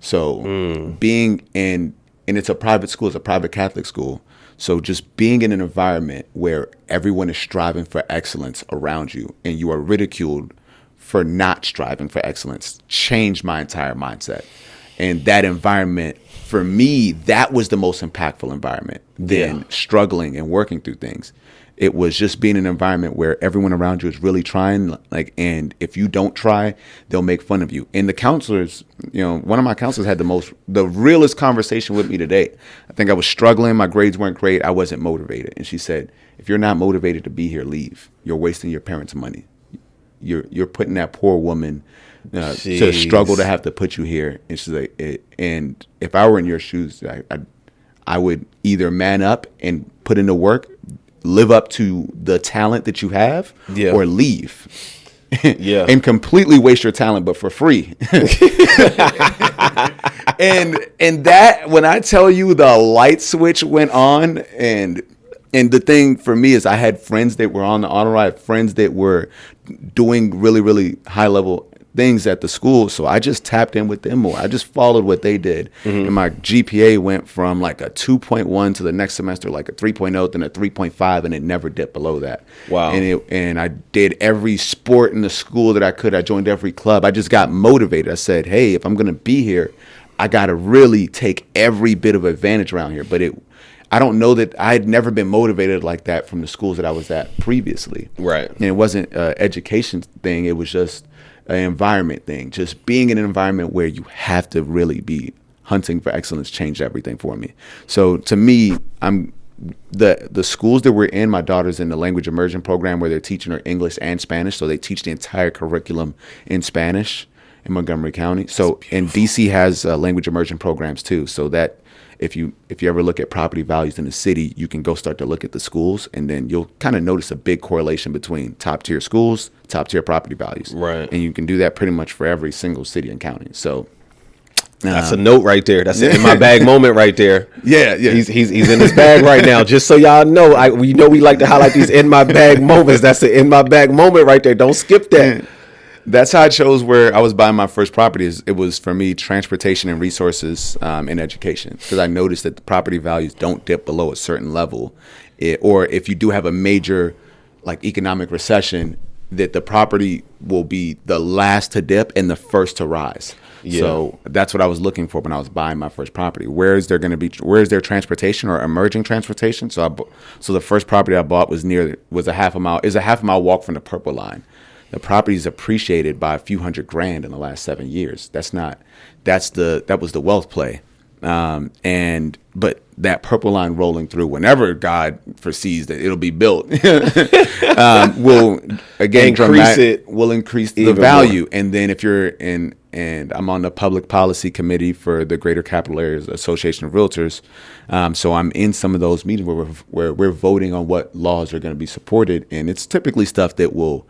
So being and it's a private school, it's a private Catholic school. So just being in an environment where everyone is striving for excellence around you and you are ridiculed for not striving for excellence changed my entire mindset. And that environment, for me, that was the most impactful environment than struggling and working through things. It was just being in an environment where everyone around you is really trying, and if you don't try, they'll make fun of you. And the counselors, one of my counselors had the realest conversation with me today. I think I was struggling. My grades weren't great. I wasn't motivated. And she said, if you're not motivated to be here, leave. You're wasting your parents' money. You're putting that poor woman to struggle to have to put you here. And she's like, and if I were in your shoes, I would either man up and put in the work, live up to the talent that you have, or leave. And completely waste your talent, but for free. and that, when I tell you the light switch went on, and the thing for me is I had friends that were on the honor roll, I had friends that were doing really, really high level things at the school. So I just tapped in with them more. I just followed what they did. Mm-hmm. And my GPA went from like a 2.1 to the next semester, like a 3.0, then a 3.5, and it never dipped below that. Wow. And I did every sport in the school that I could. I joined every club. I just got motivated. I said, hey, if I'm going to be here, I got to really take every bit of advantage around here. But I don't know that I had never been motivated like that from the schools that I was at previously. Right. And it wasn't an education thing. It was just an environment thing. Just being in an environment where you have to really be hunting for excellence changed everything for me. So to me, the schools that we're in, my daughter's in the language immersion program where they're teaching her English and Spanish. So they teach the entire curriculum in Spanish in Montgomery County. So, and DC has language immersion programs too. So that if you ever look at property values in the city, you can go start to look at the schools, and then you'll kind of notice a big correlation between top tier schools, top tier property values. Right. And you can do that pretty much for every single city and county. So that's a note right there. That's an in my bag moment right there. Yeah. He's in his bag right now. Just so y'all know, we like to highlight these in my bag moments. That's an in my bag moment right there. Don't skip that. That's how I chose where I was buying my first property. It was, for me, transportation and resources and education, because I noticed that the property values don't dip below a certain level. Or if you do have a major economic recession, that the property will be the last to dip and the first to rise. Yeah. So that's what I was looking for when I was buying my first property. Where is there transportation or emerging transportation? So the first property I bought was a half a mile walk from the Purple Line. The property's appreciated by a few $100,000 in the last 7 years. That was the wealth play. But that Purple Line rolling through, whenever God foresees that it'll be built, will again will increase the value. More. And then if you're and I'm on the public policy committee for the Greater Capital Areas Association of Realtors, so I'm in some of those meetings where we're voting on what laws are going to be supported, and it's typically stuff that will.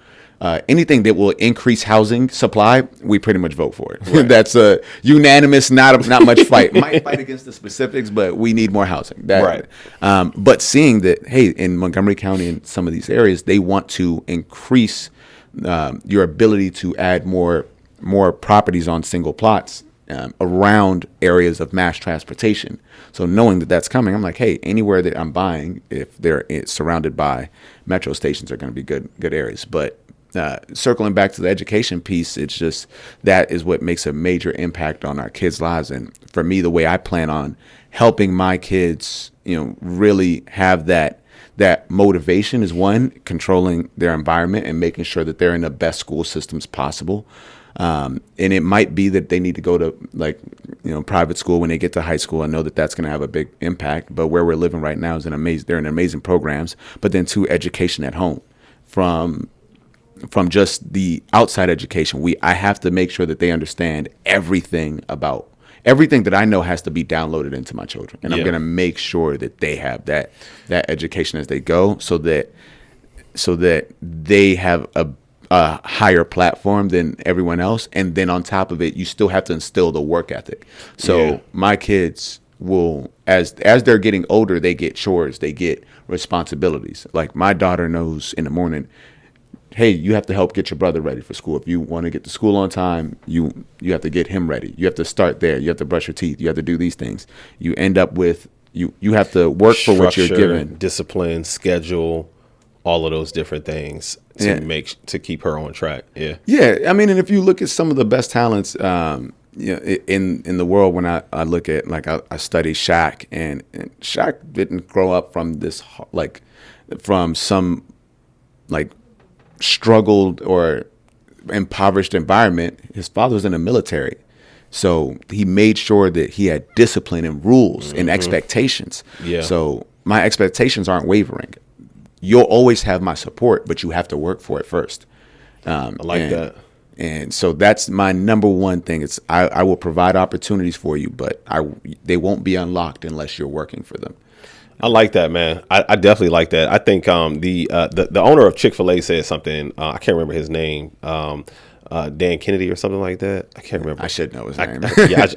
Anything that will increase housing supply, we pretty much vote for it. Right. That's a unanimous, not much fight. Might fight against the specifics, but we need more housing. Right. But seeing that, hey, in Montgomery County and some of these areas, they want to increase your ability to add more properties on single plots around areas of mass transportation. So knowing that that's coming, I'm like, hey, anywhere that I'm buying, if they're surrounded by metro stations, are going to be good areas. But circling back to the education piece, it's just that is what makes a major impact on our kids' lives. And for me, the way I plan on helping my kids, really have that motivation is, one, controlling their environment and making sure that they're in the best school systems possible. And it might be that they need to go to private school when they get to high school. I know that that's going to have a big impact, but where we're living right now is they're in amazing programs, but then to education at home from just the outside education. I have to make sure that they understand everything that I know has to be downloaded into my children. And I'm going to make sure that they have that education as they go, so that they have a higher platform than everyone else. And then on top of it, you still have to instill the work ethic. So my kids will, as they're getting older, they get chores, they get responsibilities. Like my daughter knows in the morning, hey, you have to help get your brother ready for school. If you want to get to school on time, you have to get him ready. You have to start there. You have to brush your teeth. You have to do these things. You end up with, you have to work for what you're given. Discipline, schedule, all of those different things to keep her on track. Yeah. Yeah. I mean, and if you look at some of the best talents, in the world, when I look at, I study Shaq, and Shaq didn't grow up from some struggled or impoverished environment. His father was in the military, so he made sure that he had discipline and rules and expectations. Yeah. So my expectations aren't wavering. You'll always have my support, but you have to work for it first. I like that. And so that's my number one thing. It's I will provide opportunities for you, but they won't be unlocked unless you're working for them. I like that, man. I definitely like that. I think the owner of Chick-fil-A said something. I can't remember his name. Dan Kennedy or something like that. I can't remember. I should know his name.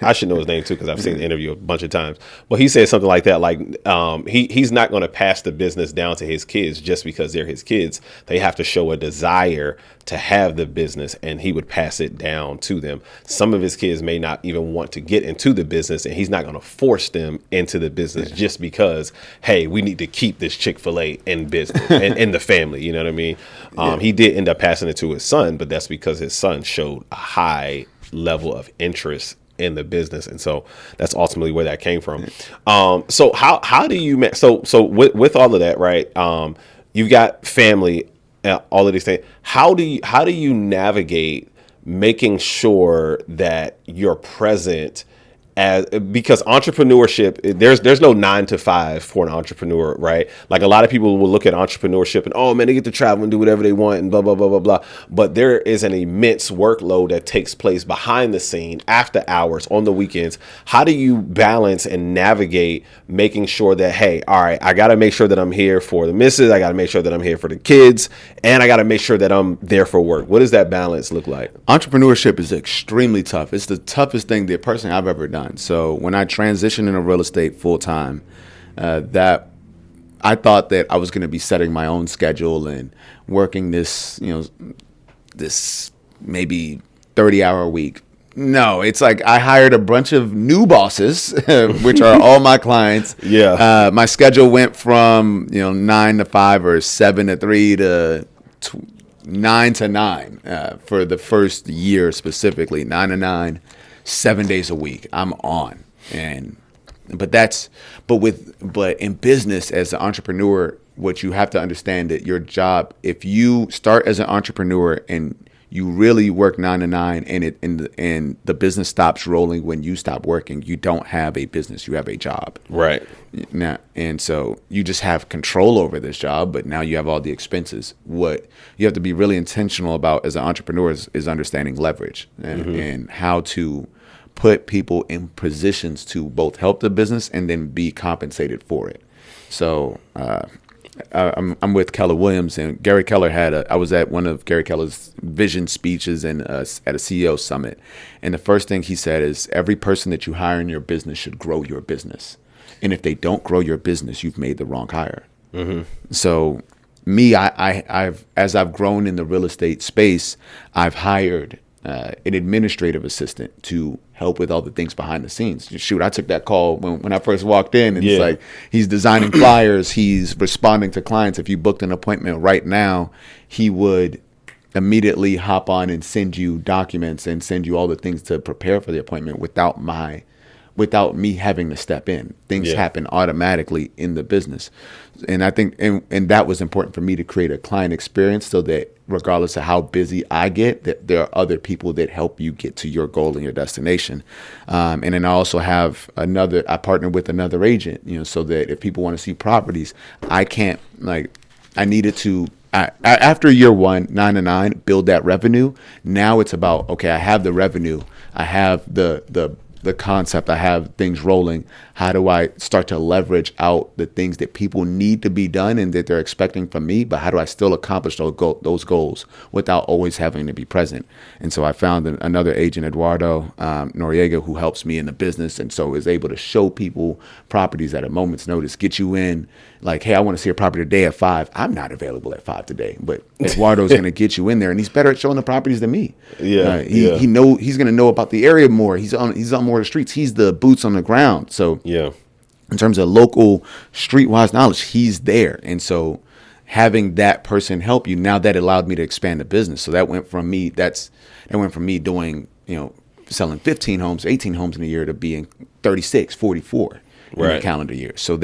I should know his name too, because I've seen the interview a bunch of times. But he said something like that, he's not going to pass the business down to his kids just because they're his kids. They have to show a desire to have the business, and he would pass it down to them. Some of his kids may not even want to get into the business, and he's not going to force them into the business just because, hey, we need to keep this Chick-fil-A in business and in the family. You know what I mean? He did end up passing it to his son, but that's because his son showed a high level of interest in the business, and so that's ultimately where that came from. So how do you so with all of that, right? You've got family, all of these things. How do you navigate making sure that you're present? Because entrepreneurship, there's no 9 to 5 for an entrepreneur, right? Like a lot of people will look at entrepreneurship and, oh man, they get to travel and do whatever they want and blah, blah, blah, blah, blah. But there is an immense workload that takes place behind the scene, after hours, on the weekends. How do you balance and navigate making sure that, hey, all right, I got to make sure that I'm here for the missus. I got to make sure that I'm here for the kids, and I got to make sure that I'm there for work. What does that balance look like? Entrepreneurship is extremely tough. It's the toughest thing that personally I've ever done. So when I transitioned into real estate full time, that I thought that I was going to be setting my own schedule and working this maybe 30-hour week. No, it's like I hired a bunch of new bosses, which are all my clients. Yeah. My schedule went from 9 to 5 or 7 to 3 to 9 to 9 for the first year specifically, 9 to 9, 7 days a week. I'm on, but in business as an entrepreneur, what you have to understand that your job, if you start as an entrepreneur and you really work 9 to 9 and the business stops rolling when you stop working, you don't have a business, you have a job. Right. Now, and so you just have control over this job, but now you have all the expenses. What you have to be really intentional about as an entrepreneur is understanding leverage and how to put people in positions to both help the business and then be compensated for it. So I'm with Keller Williams, and Gary Keller I was at one of Gary Keller's vision speeches at a CEO summit. And the first thing he said is every person that you hire in your business should grow your business. And if they don't grow your business, you've made the wrong hire. So me, I've as I've grown in the real estate space, I've hired an administrative assistant to help with all the things behind the scenes. Shoot, I took that call when I first walked in, and it's like he's designing flyers, he's responding to clients. If you booked an appointment right now, he would immediately hop on and send you documents and send you all the things to prepare for the appointment without me having to step in. Things happen automatically in the business. And I think, and that was important for me to create a client experience so that regardless of how busy I get, that there are other people that help you get to your goal and your destination. And then I also have I partner with another agent, so that if people want to see properties, I needed to, after year 1, 9 to 9, build that revenue. Now it's about, okay, I have the revenue, I have the concept, I have things rolling. How do I start to leverage out the things that people need to be done and that they're expecting from me, but how do I still accomplish those goals without always having to be present? And so I found another agent, Eduardo Noriega, who helps me in the business, and so is able to show people properties at a moment's notice, get you in, like, hey, I want to see a property today at 5. I'm not available at 5 today, but Eduardo's going to get you in there, and he's better at showing the properties than me. He's going to know about the area more. He's on more of the streets. He's the boots on the ground. So in terms of local streetwise knowledge, he's there. And so having that person help you, now that allowed me to expand the business. So that went from me doing, selling 15 homes, 18 homes in a year to being 36, 44 in a calendar year. So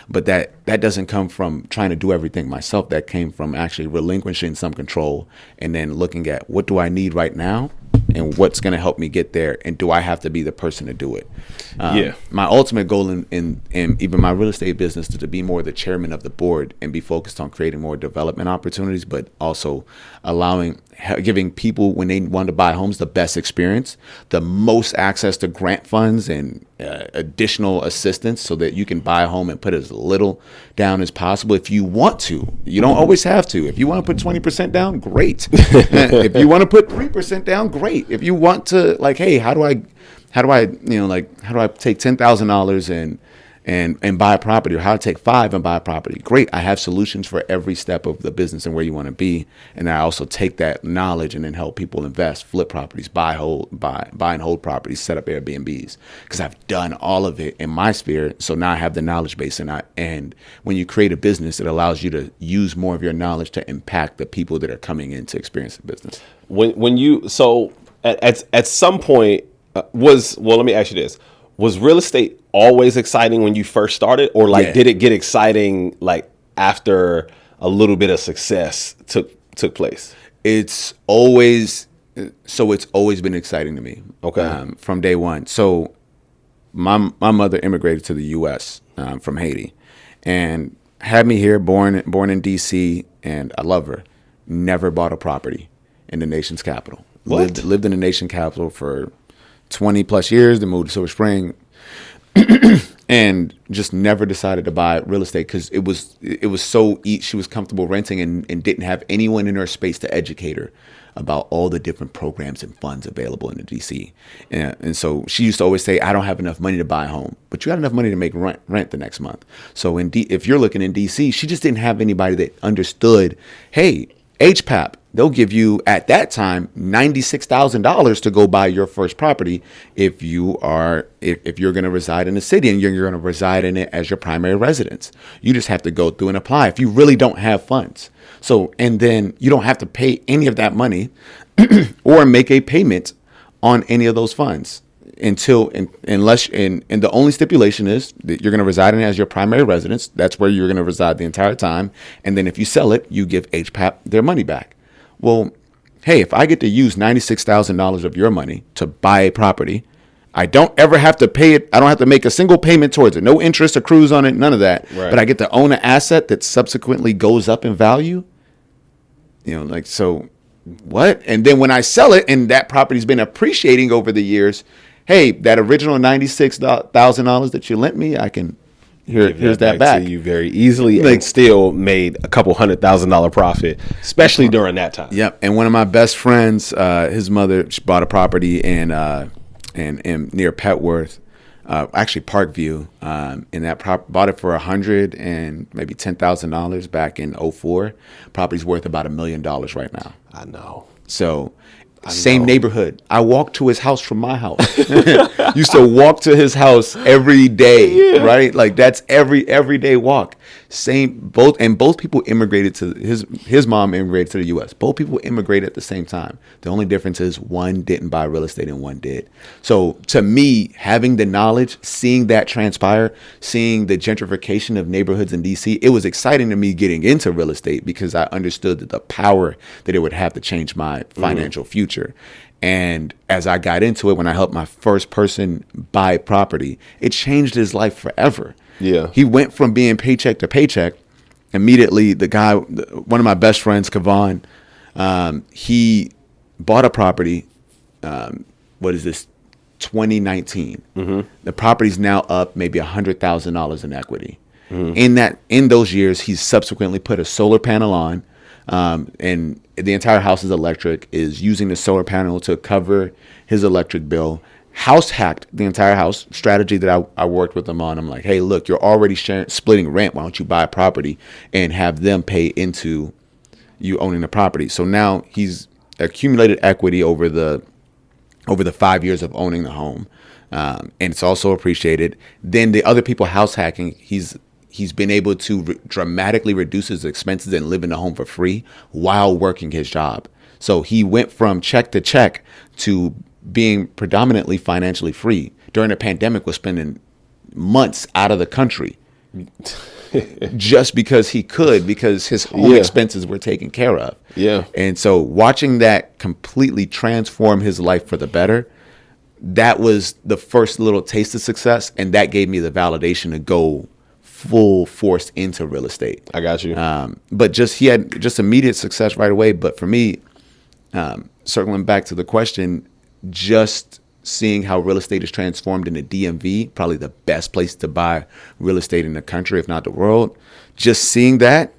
but that doesn't come from trying to do everything myself. That came from actually relinquishing some control and then looking at what do I need right now and what's going to help me get there, and do I have to be the person to do it? My ultimate goal in even my real estate business is to be more the chairman of the board and be focused on creating more development opportunities, but also giving people, when they want to buy homes, the best experience, the most access to grant funds and additional assistance so that you can buy a home and put as little down as possible if you want to. You don't always have to. If you want to put 20% down, great. If you want to put 3% down, great. If you want to, like, hey, how do I take $10,000 and buy a property, or how to take 5 and buy a property? Great. I have solutions for every step of the business and where you want to be. And I also take that knowledge and then help people invest, flip properties, buy and hold properties, set up Airbnbs, because I've done all of it in my sphere. So now I have the knowledge base, and when you create a business, it allows you to use more of your knowledge to impact the people that are coming in to experience the business. At some point, let me ask you this. Was real estate always exciting when you first started, or did it get exciting after a little bit of success took place? It's always been exciting to me. Okay. From day one. So my mother immigrated to the U.S. From Haiti, and had me here, born in D.C., and I love her. Never bought a property in the nation's capital. What? Lived in the nation's capital for 20 plus years, then moved to Silver Spring, and just never decided to buy real estate because it was so she was comfortable renting and didn't have anyone in her space to educate her about all the different programs and funds available in the DC. And so she used to always say, I don't have enough money to buy a home, but you got enough money to make rent the next month. So if you're looking in DC, she just didn't have anybody that understood, hey, HPAP, they'll give you at that time $96,000 to go buy your first property if you're going to reside in the city and you're going to reside in it as your primary residence. You just have to go through and apply if you really don't have funds. So, and then you don't have to pay any of that money or make a payment on any of those funds unless the only stipulation is that you're going to reside in it as your primary residence. That's where you're going to reside the entire time. And then if you sell it, you give HPAP their money back. Well, hey, if I get to use $96,000 of your money to buy a property, I don't ever have to pay it. I don't have to make a single payment towards it. No interest accrues on it, none of that. Right. But I get to own an asset that subsequently goes up in value. So what? And then when I sell it and that property's been appreciating over the years, hey, that original $96,000 that you lent me, I can here's that back to you very easily, and still made a couple $100,000 profit, especially during that time. Yep. And one of my best friends, his mother bought a property in near Petworth, actually Parkview, and that bought it for $100,000 and maybe $10,000 back in 2004. Property's worth about $1 million right now. I know. So. Same neighborhood. I walked to his house from my house. Used to walk to his house every day, right? Like that's everyday walk. Both people immigrated to his mom immigrated to the U.S. Both people immigrated at the same time. The only difference is one didn't buy real estate and one did. So to me, having the knowledge, seeing that transpire, seeing the gentrification of neighborhoods in D.C., it was exciting to me getting into real estate because I understood the power that it would have to change my financial future. And as I got into it, when I helped my first person buy property, it changed his life forever. Yeah. He went from being paycheck to paycheck. Immediately, one of my best friends, Kavon, he bought a property. 2019. Mm-hmm. The property's now up maybe $100,000 in equity. Mm-hmm. In those years, he's subsequently put a solar panel on. And the entire house is electric, is using the solar panel to cover his electric bill. House hacked the entire house. Strategy that I worked with them on. I'm like, hey, look, you're already splitting rent. Why don't you buy a property and have them pay into you owning the property? So now he's accumulated equity over the 5 years of owning the home. And it's also appreciated. Then the other people house hacking, he's been able to dramatically reduce his expenses and live in the home for free while working his job. So he went from check to check to being predominantly financially free. During the pandemic, was spending months out of the country just because he could, because his home expenses were taken care of. Yeah. And so watching that completely transform his life for the better, that was the first little taste of success. And that gave me the validation to go full force into real estate. I got you. But he had just immediate success right away. But for me, circling back to the question, just seeing how real estate is transformed in the DMV, probably the best place to buy real estate in the country, if not the world. Just seeing that,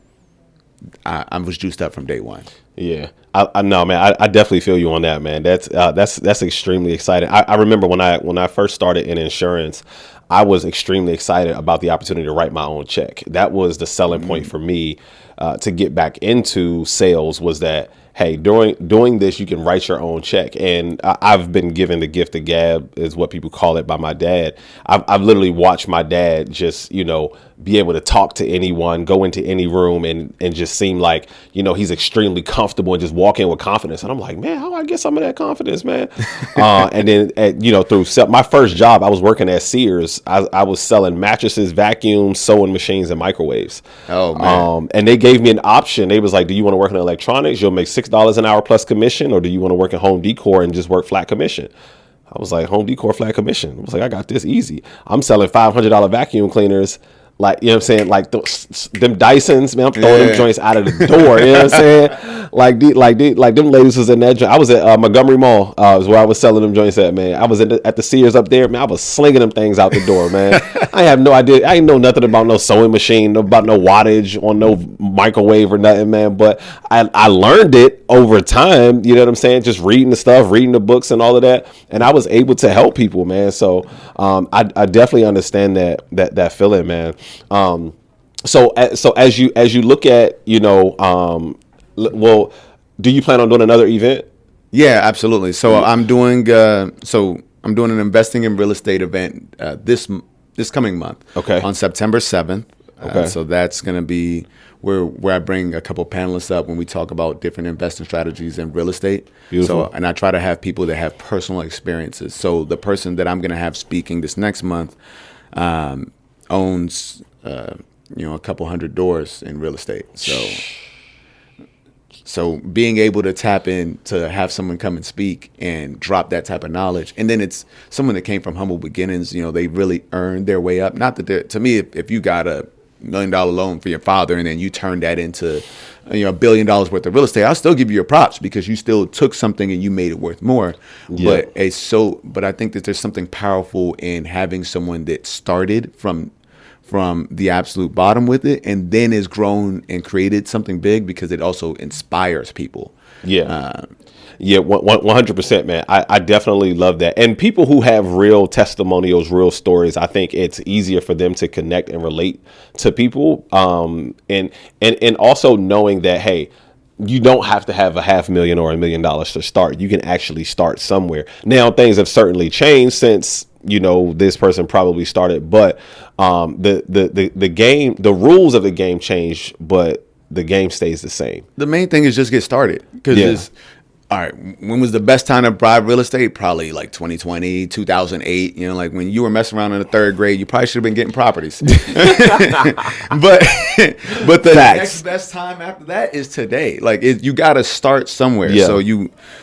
I was juiced up from day one. Yeah, I know, man. I definitely feel you on that, man. That's extremely exciting. I remember when I first started in insurance, I was extremely excited about the opportunity to write my own check. That was the selling point for me to get back into sales, was that, hey, doing this, you can write your own check. And I've been given the gift of gab, is what people call it, by my dad. I've literally watched my dad just, be able to talk to anyone, go into any room and just seem like, he's extremely comfortable and just walk in with confidence. And I'm like, man, how do I get some of that confidence, man? And then, through my first job, I was working at Sears. I was selling mattresses, vacuums, sewing machines, and microwaves. Oh, man. And they gave me an option. They was like, do you want to work in electronics? You'll make $6 an hour plus commission, or do you want to work in home decor and just work flat commission? I was like, home decor, flat commission. I was like, I got this easy. I'm selling $500 vacuum cleaners. Like, you know what I'm saying? Like them Dysons, man, I'm throwing them joints out of the door. You know what I'm saying? Like them ladies was in that joint. I was at Montgomery Mall, is where I was selling them joints at, man. I was at the Sears up there, man. I was slinging them things out the door, man. I have no idea. I ain't know nothing about no sewing machine, about no wattage on no microwave or nothing, man. But I learned it over time. You know what I'm saying? Just reading the stuff, reading the books and all of that. And I was able to help people, man. So I definitely understand that feeling, man. So as you look at, Do you plan on doing another event? Yeah, absolutely. So I'm doing an investing in real estate event this coming month. Okay. On September 7th. Okay. So that's going to be where I bring a couple panelists up when we talk about different investing strategies in real estate. Beautiful. So, and I try to have people that have personal experiences. So the person that I'm going to have speaking this next month owns a couple hundred doors in real estate. So being able to tap in to have someone come and speak and drop that type of knowledge, and then it's someone that came from humble beginnings. They really earned their way up. Not that to me, if you got $1 million loan for your father and then you turn that into $1 billion worth of real estate, I'll still give you your props because you still took something and you made it worth more. Yeah. But I think that there's something powerful in having someone that started from the absolute bottom with it and then has grown and created something big, because it also inspires people. Yeah. 100%, man. I definitely love that. And people who have real testimonials, real stories, I think it's easier for them to connect and relate to people. And also knowing that, hey, you don't have to have $500,000 or $1 million to start. You can actually start somewhere. Now, things have certainly changed since this person probably started, but the game, the rules of the game change, but the game stays the same. The main thing is just get started, because all right, when was the best time to buy real estate? Probably like 2020, 2008. Like when you were messing around in the third grade, you probably should have been getting properties. but the next best time after that is today. Like you got to start somewhere. Yeah.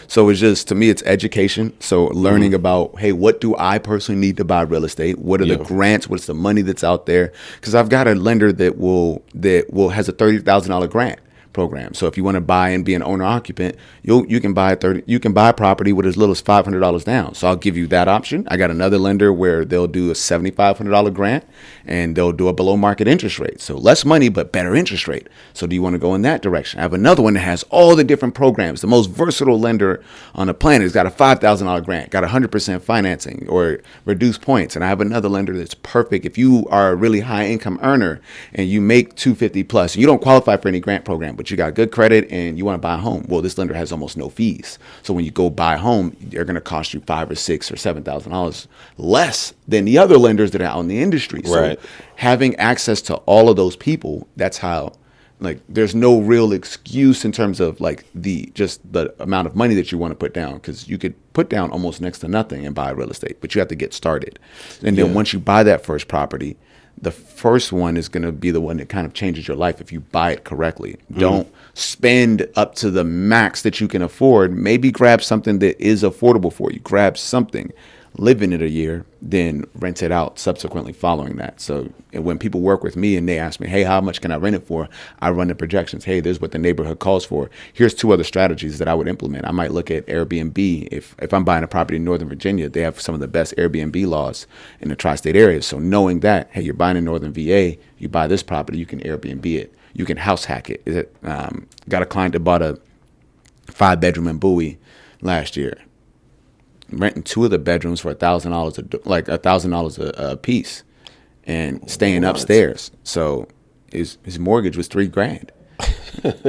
So it's just, to me, it's education. So learning about, hey, what do I personally need to buy real estate? What are the grants? What's the money that's out there? Because I've got a lender that has a $30,000 grant program. So if you want to buy and be an owner occupant, you can buy a property with as little as $500 down. So I'll give you that option. I got another lender where they'll do a $7,500 grant and they'll do a below market interest rate. So less money, but better interest rate. So do you want to go in that direction? I have another one that has all the different programs. The most versatile lender on the planet has got a $5,000 grant, got 100% financing or reduced points. And I have another lender that's perfect if you are a really high income earner and you make 250 plus, and you don't qualify for any grant program, but you got good credit and you want to buy a home. Well, this lender has almost no fees. So when you go buy a home, they're going to cost you $5,000 or $6,000 or $7,000 less than the other lenders that are out in the industry. Right. So having access to all of those people, that's how, there's no real excuse in terms of the amount of money that you want to put down, because you could put down almost next to nothing and buy real estate, but you have to get started. And then once you buy that first property, the first one is going to be the one that kind of changes your life if you buy it correctly. Don't spend up to the max that you can afford. Maybe grab something that is affordable for you. Grab something, live in it a year, then rent it out subsequently following that. So when people work with me and they ask me, hey, how much can I rent it for? I run the projections. Hey, there's what the neighborhood calls for. Here's 2 other strategies that I would implement. I might look at Airbnb. If I'm buying a property in Northern Virginia, they have some of the best Airbnb laws in the tri-state area. So knowing that, hey, you're buying in Northern VA, you buy this property, you can Airbnb it. You can house hack it. Got a client that bought a 5-bedroom in Bowie last year, renting 2 of the bedrooms for $1,000 a piece, and staying upstairs. So his mortgage was $3,000.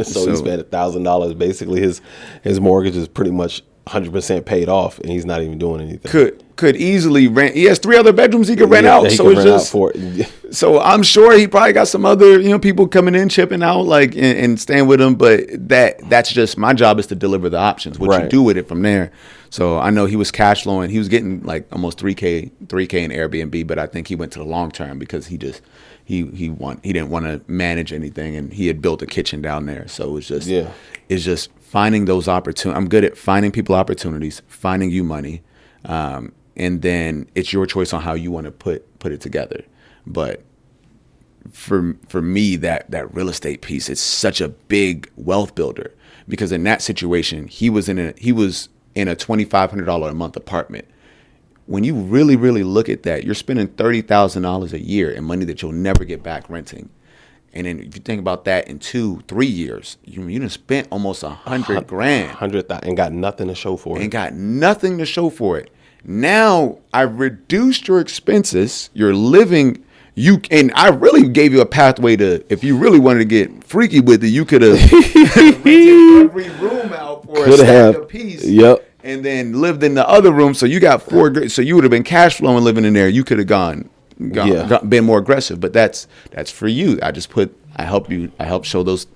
so he spent $1,000. Basically, his mortgage is pretty much 100% paid off, and he's not even doing anything. Could easily rent. He has 3 other bedrooms he could rent out. So it's just so I'm sure he probably got some other people coming in, chipping out, and staying with him. But that's just my job, is to deliver the options. What you do with it from there. So I know he was cash flowing. He was getting almost $3K in Airbnb, but I think he went to the long term because he didn't want to manage anything, and he had built a kitchen down there. So it's just finding those opportunities. I'm good at finding people opportunities, finding you money, and then it's your choice on how you want to put it together. But for me, that real estate piece, it's such a big wealth builder, because in that situation, he was in a $2,500 a month apartment. When you really, really look at that, you're spending $30,000 a year in money that you'll never get back renting. And then if you think about that in 2-3 years, you done spent almost $100,000. $100,000 and got nothing to show for it. Now I've reduced your expenses. You're living And I really gave you a pathway to, if you really wanted to get freaky with it, you could have rented every room out for a stack a piece. Yep. And then lived in the other room. So you got 4. So you would have been cash flowing living in there. You could have been more aggressive. But that's for you. I help show those.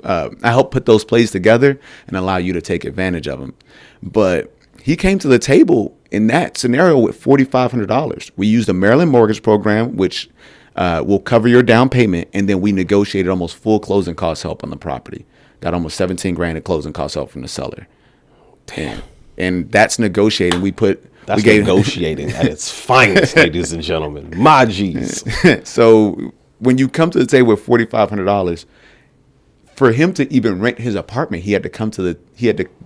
I help put those plays together and allow you to take advantage of them. But he came to the table in that scenario with $4,500. We used a Maryland mortgage program, which will cover your down payment, and then we negotiated almost full closing cost help on the property. Got almost $17,000 in closing cost help from the seller. Damn. And that's negotiating. That's negotiating at its finest, ladies and gentlemen. My G's. So when you come to the table with $4,500, for him to even rent his apartment, he had to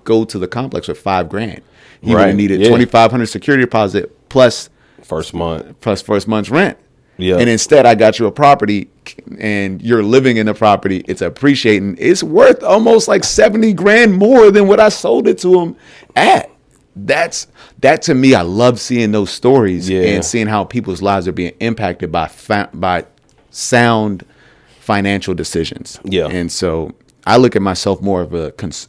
go to the complex with $5,000. He would have needed $2,500 security deposit plus first month's rent. Yeah. And instead, I got you a property, and you're living in the property. It's appreciating. It's worth almost like $70,000 more than what I sold it to him at. That to me, I love seeing those stories and seeing how people's lives are being impacted by sound financial decisions. Yeah. And so I look at myself more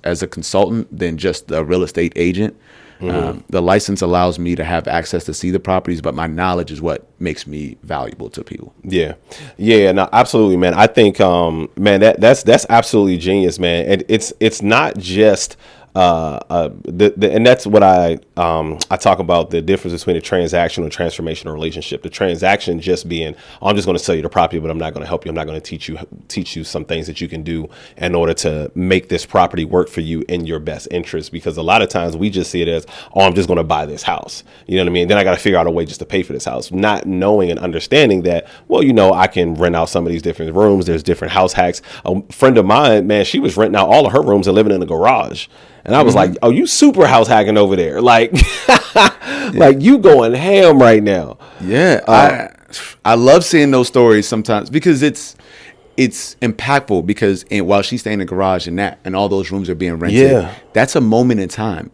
as a consultant than just a real estate agent. The license allows me to have access to see the properties, but my knowledge is what makes me valuable to people. Yeah. No, absolutely, man. I think, man, that's absolutely genius, man. And it's not just, and that's what I talk about, the difference between a transactional and transformational relationship. The transaction just being, I'm just going to sell you the property, but I'm not going to help you. I'm not going to teach you some things that you can do in order to make this property work for you in your best interest. Because a lot of times we just see it as, I'm just going to buy this house. You know what I mean? Then I got to figure out a way just to pay for this house, not knowing and understanding that, well, I can rent out some of these different rooms. There's different house hacks. A friend of mine, man, she was renting out all of her rooms and living in the garage. And I was like, oh, you super house hacking over there. Like, like you going ham right now. Yeah. I love seeing those stories sometimes because it's impactful because while she's staying in the garage and all those rooms are being rented, that's a moment in time.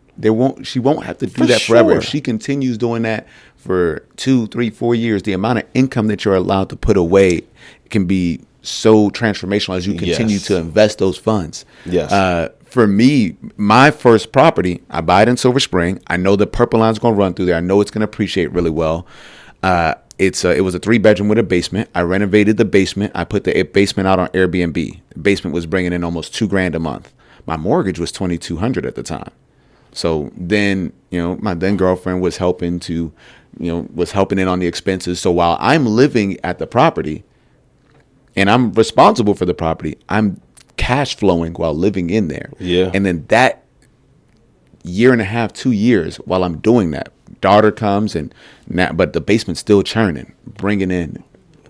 She won't have to do that forever. If she continues doing that for 2, 3, 4 years, the amount of income that you're allowed to put away can be so transformational as you continue to invest those funds. Yes. For me, my first property, I buy it in Silver Spring. I know the purple line's going to run through there. I know it's going to appreciate really well. It was a 3-bedroom with a basement. I renovated the basement. I put the basement out on Airbnb. The basement was bringing in almost $2,000 a month. My mortgage was $2,200 at the time. So then, my then girlfriend was helping in on the expenses. So while I'm living at the property and I'm responsible for the property, I'm cash flowing while living in there. Yeah. And then that 1.5, 2 years while I'm doing that, daughter comes but the basement's still churning, bringing in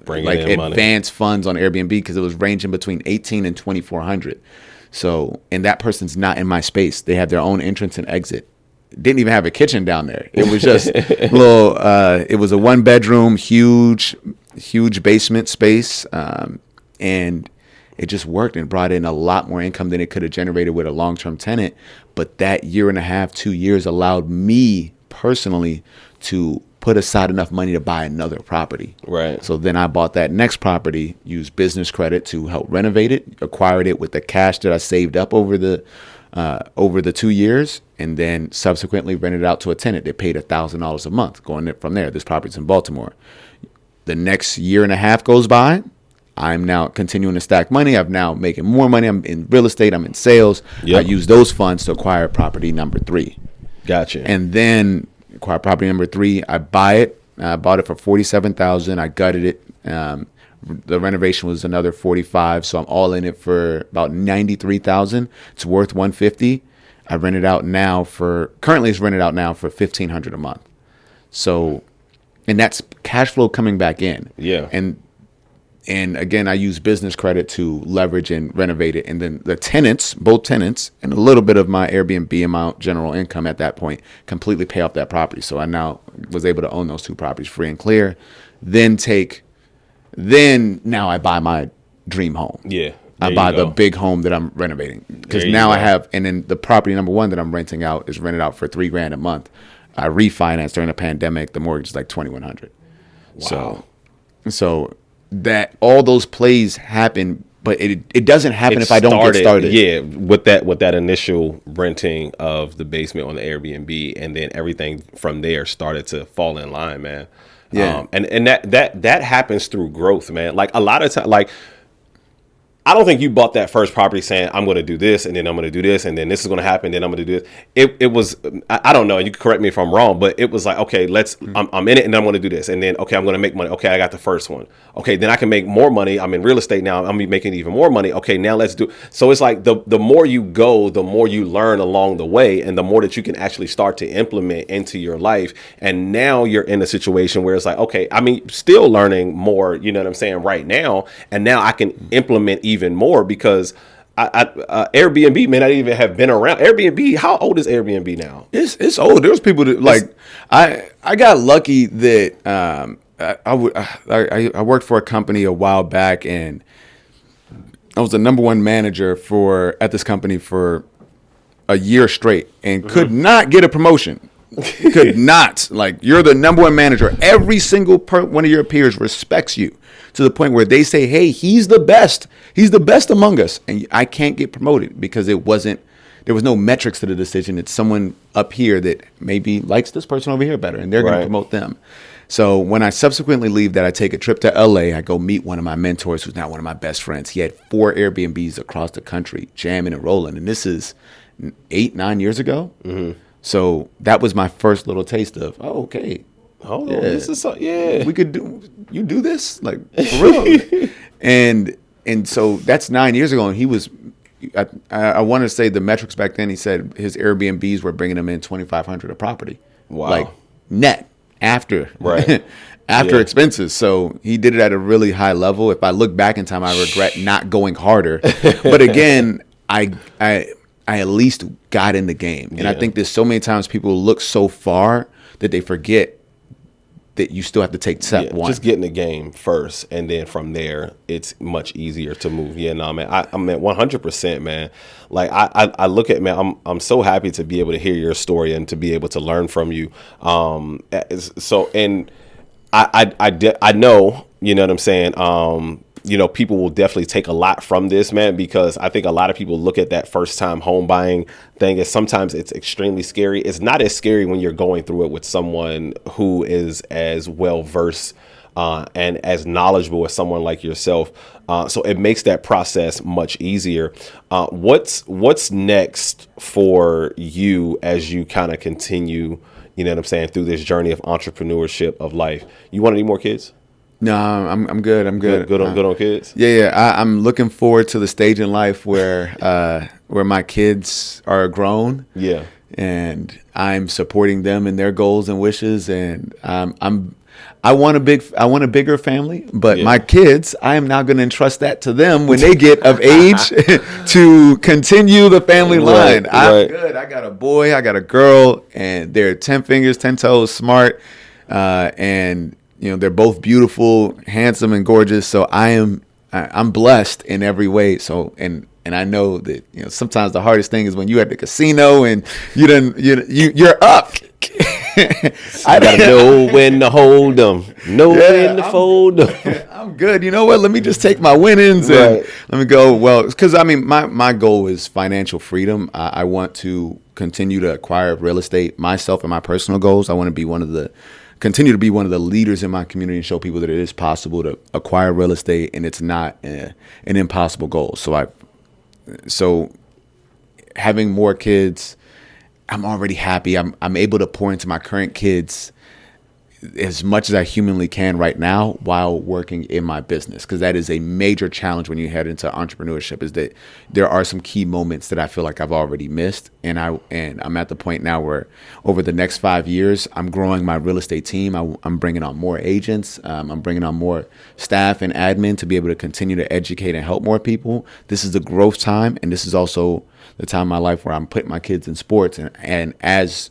advanced funds on Airbnb because it was ranging between $1,800 and $2,400. So, and that person's not in my space. They have their own entrance and exit. Didn't even have a kitchen down there. It was just it was a 1-bedroom, huge basement space. And it just worked and brought in a lot more income than it could have generated with a long-term tenant. But that 1.5, 2 years allowed me personally to put aside enough money to buy another property. Right. So then I bought that next property, used business credit to help renovate it, acquired it with the cash that I saved up over the 2 years, and then subsequently rented it out to a tenant that paid $1,000 a month. Going from there, this property's in Baltimore. The next 1.5 goes by. I'm now continuing to stack money. I'm now making more money. I'm in real estate. I'm in sales. Yep. I use those funds to acquire property number 3. Gotcha. And then acquire property number 3. I buy it. I bought it for $47,000. I gutted it. The renovation was another $45,000, so I'm all in it for about $93,000. It's worth $150,000. I rent it out now currently it's rented out now for $1,500 a month. So, and that's cash flow coming back in. Yeah. And again, I use business credit to leverage and renovate it. And then the tenants, both tenants, and a little bit of my Airbnb and my general income at that point completely pay off that property. So I now was able to own those 2 properties free and clear. Then now I buy my dream home. Yeah. I buy the big home that I'm renovating. Because now I have, and then the property number 1 that I'm renting out is rented out for $3,000 a month. I refinanced during the pandemic. The mortgage is like $2,100. Wow. So that all those plays happen, but it doesn't happen if I don't get started. Yeah, with that initial renting of the basement on the Airbnb, and then everything from there started to fall in line, man. Yeah. And that happens through growth, man. Like a lot of time, like I don't think you bought that first property saying I'm going to do this and then I'm going to do this and then this is going to happen. Then I'm going to do this. It was, I don't know. You can correct me if I'm wrong, but it was like, okay, I'm in it and then I'm going to do this. And then, okay, I'm going to make money. Okay. I got the first one. Okay. Then I can make more money. I'm in real estate now. I'm going to be making even more money. Okay. Now let's do. So it's like the more you go, the more you learn along the way and the more that you can actually start to implement into your life. And now you're in a situation where it's like, okay, I mean, still learning more, you know what I'm saying, right now. And now I can implement even more because Airbnb may not even have been around. Airbnb, how old is Airbnb now? It's old. There's people that like I got lucky that I worked for a company a while back and I was the number one manager at this company for a year straight and could not get a promotion. Could not. Like, you're the number one manager. Every single one of your peers respects you to the point where they say, hey, he's the best. He's the best among us. And I can't get promoted because there was no metrics to the decision. It's someone up here that maybe likes this person over here better and they're going to promote them. So when I subsequently leave that, I take a trip to LA. I go meet one of my mentors who's now one of my best friends. He had 4 Airbnbs across the country, jamming and rolling. And this is 8-9 years ago. Mm-hmm. So that was my first little taste of, okay. Oh, yeah. This is we could you do this? Like, for real. and so that's 9 years ago. And he was, I want to say the metrics back then, he said his Airbnbs were bringing him in $2,500 a property. Wow. Like net after, right. after expenses. So he did it at a really high level. If I look back in time, I regret not going harder. But again, I at least got in the game. And I think there's so many times people look so far that they forget that you still have to take step one. Just get in the game first, and then from there, it's much easier to move. Yeah, no, man, I'm at 100%, man. Like I look at, man, I'm so happy to be able to hear your story and to be able to learn from you. So, and I know, you know what I'm saying. You know, people will definitely take a lot from this, man, because I think a lot of people look at that first time home buying thing as sometimes it's extremely scary. It's not as scary when you're going through it with someone who is as well versed and as knowledgeable as someone like yourself. So it makes that process much easier. What's next for you as you kind of continue, you know what I'm saying, through this journey of entrepreneurship of life? You want any more kids? No, I'm good. I'm good. Good on kids. Yeah. I'm looking forward to the stage in life where my kids are grown. Yeah. And I'm supporting them in their goals and wishes. And I want a bigger family, but my kids, I am now going to entrust that to them when they get of age to continue the family line. I'm good. I got a boy, I got a girl, and they're 10 fingers, 10 toes, smart, and you know, they're both beautiful, handsome, and gorgeous. So I'm blessed in every way. So and I know that, you know, sometimes the hardest thing is when you at the casino and you're up. I gotta know when to hold them, when to fold them. I'm good. You know what? Let me just take my winnings and let me go. Well, because I mean, my goal is financial freedom. I want to continue to acquire real estate myself and my personal goals. I want to continue to be one of the leaders in my community and show people that it is possible to acquire real estate and it's not an impossible goal. So having more kids, I'm already happy. I'm able to pour into my current kids as much as I humanly can right now while working in my business, because that is a major challenge when you head into entrepreneurship, is that there are some key moments that I feel like I've already missed, and I'm at the point now where over the next 5 years I'm growing my real estate team. I'm bringing on more agents. I'm bringing on more staff and admin to be able to continue to educate and help more people. This is the growth time, and this is also the time in my life where I'm putting my kids in sports, and as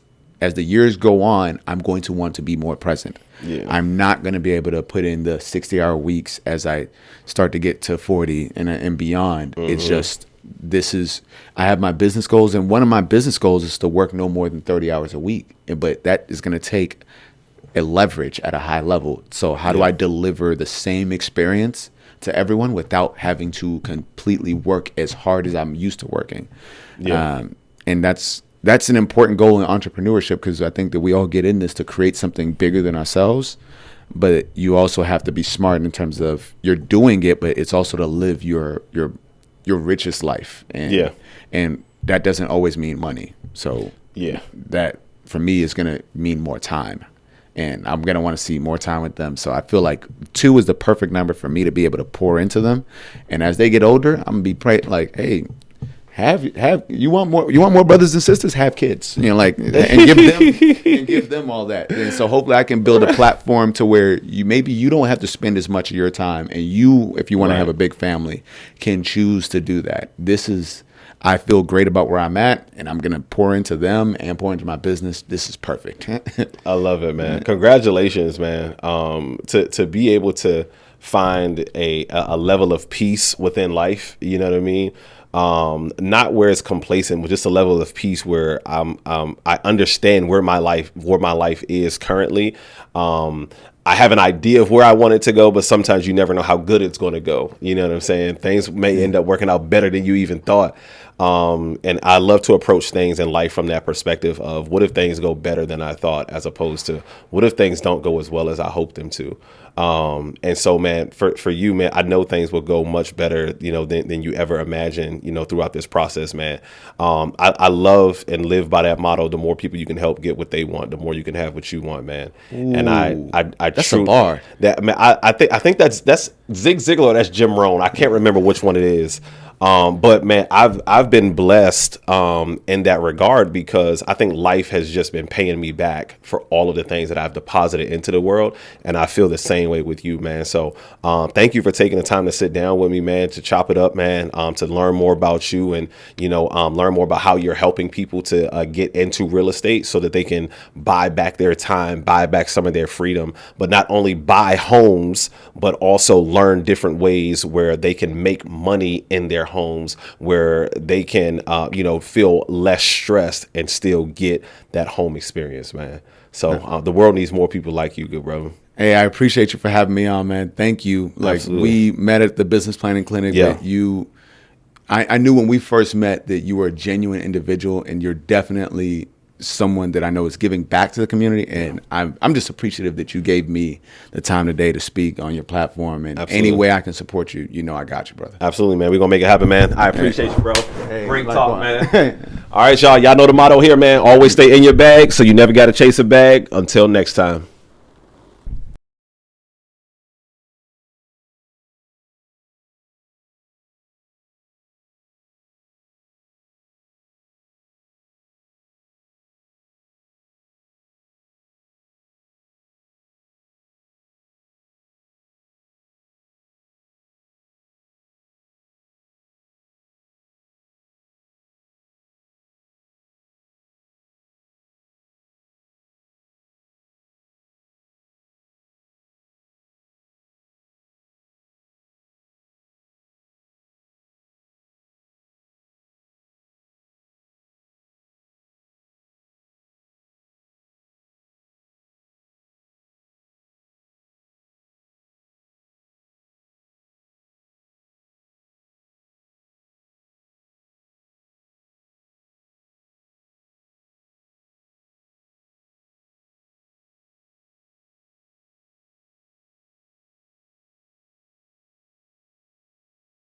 the years go on, I'm going to want to be more present. Yeah. I'm not going to be able to put in the 60-hour weeks as I start to get to 40 and beyond. Mm-hmm. It's just, I have my business goals, and one of my business goals is to work no more than 30 hours a week. But that is going to take a leverage at a high level. So how do I deliver the same experience to everyone without having to completely work as hard as I'm used to working? And that's an important goal in entrepreneurship, because I think that we all get in this to create something bigger than ourselves. But you also have to be smart in terms of you're doing it, but it's also to live your richest life. And that doesn't always mean money. So that for me is going to mean more time. And I'm going to want to see more time with them. So I feel like 2 is the perfect number for me to be able to pour into them. And as they get older, I'm going to be like, hey, have you want more brothers and sisters, have kids, and give them all that. And so hopefully I can build a platform to where you don't have to spend as much of your time, and if you want to have a big family, can choose to do that. I feel great about where I'm at, and I'm going to pour into them and pour into my business. This is perfect. I love it, man. Congratulations, man. To be able to find a level of peace within life, you know what I mean? Not where it's complacent, but just a level of peace where I understand where my life is currently. I have an idea of where I want it to go, but sometimes you never know how good it's going to go. You know what I'm saying? Things may end up working out better than you even thought. And I love to approach things in life from that perspective of what if things go better than I thought, as opposed to what if things don't go as well as I hope them to. And so, man, for you, man, I know things will go much better, than you ever imagined, throughout this process, man. I love and live by that motto. The more people you can help get what they want, the more you can have what you want, man. Ooh, and I that's a bar. That, man, I think that's Zig Ziglar. Or that's Jim Rohn. I can't remember which one it is. But man, I've been blessed in that regard, because I think life has just been paying me back for all of the things that I've deposited into the world, and I feel the same way with you, man. So thank you for taking the time to sit down with me, man, to chop it up, man, to learn more about you, and learn more about how you're helping people to get into real estate so that they can buy back their time, buy back some of their freedom, but not only buy homes, but also learn different ways where they can make money in their homes, where they can feel less stressed and still get that home experience, man. So the world needs more people like you, good brother. Hey, I appreciate you for having me on, man. Thank you. Absolutely. We met at the business planning clinic. Yeah. I knew when we first met that you were a genuine individual, and you're definitely someone that I know is giving back to the community, and I'm just appreciative that you gave me the time today to speak on your platform, and Absolutely. Any way I can support you, I got you, brother. Absolutely, man. We're gonna make it happen, man. I appreciate you, bro. Hey, Great likewise. talk, man. All right, y'all know the motto here, man. Always stay in your bag, so you never gotta chase a bag. Until next time.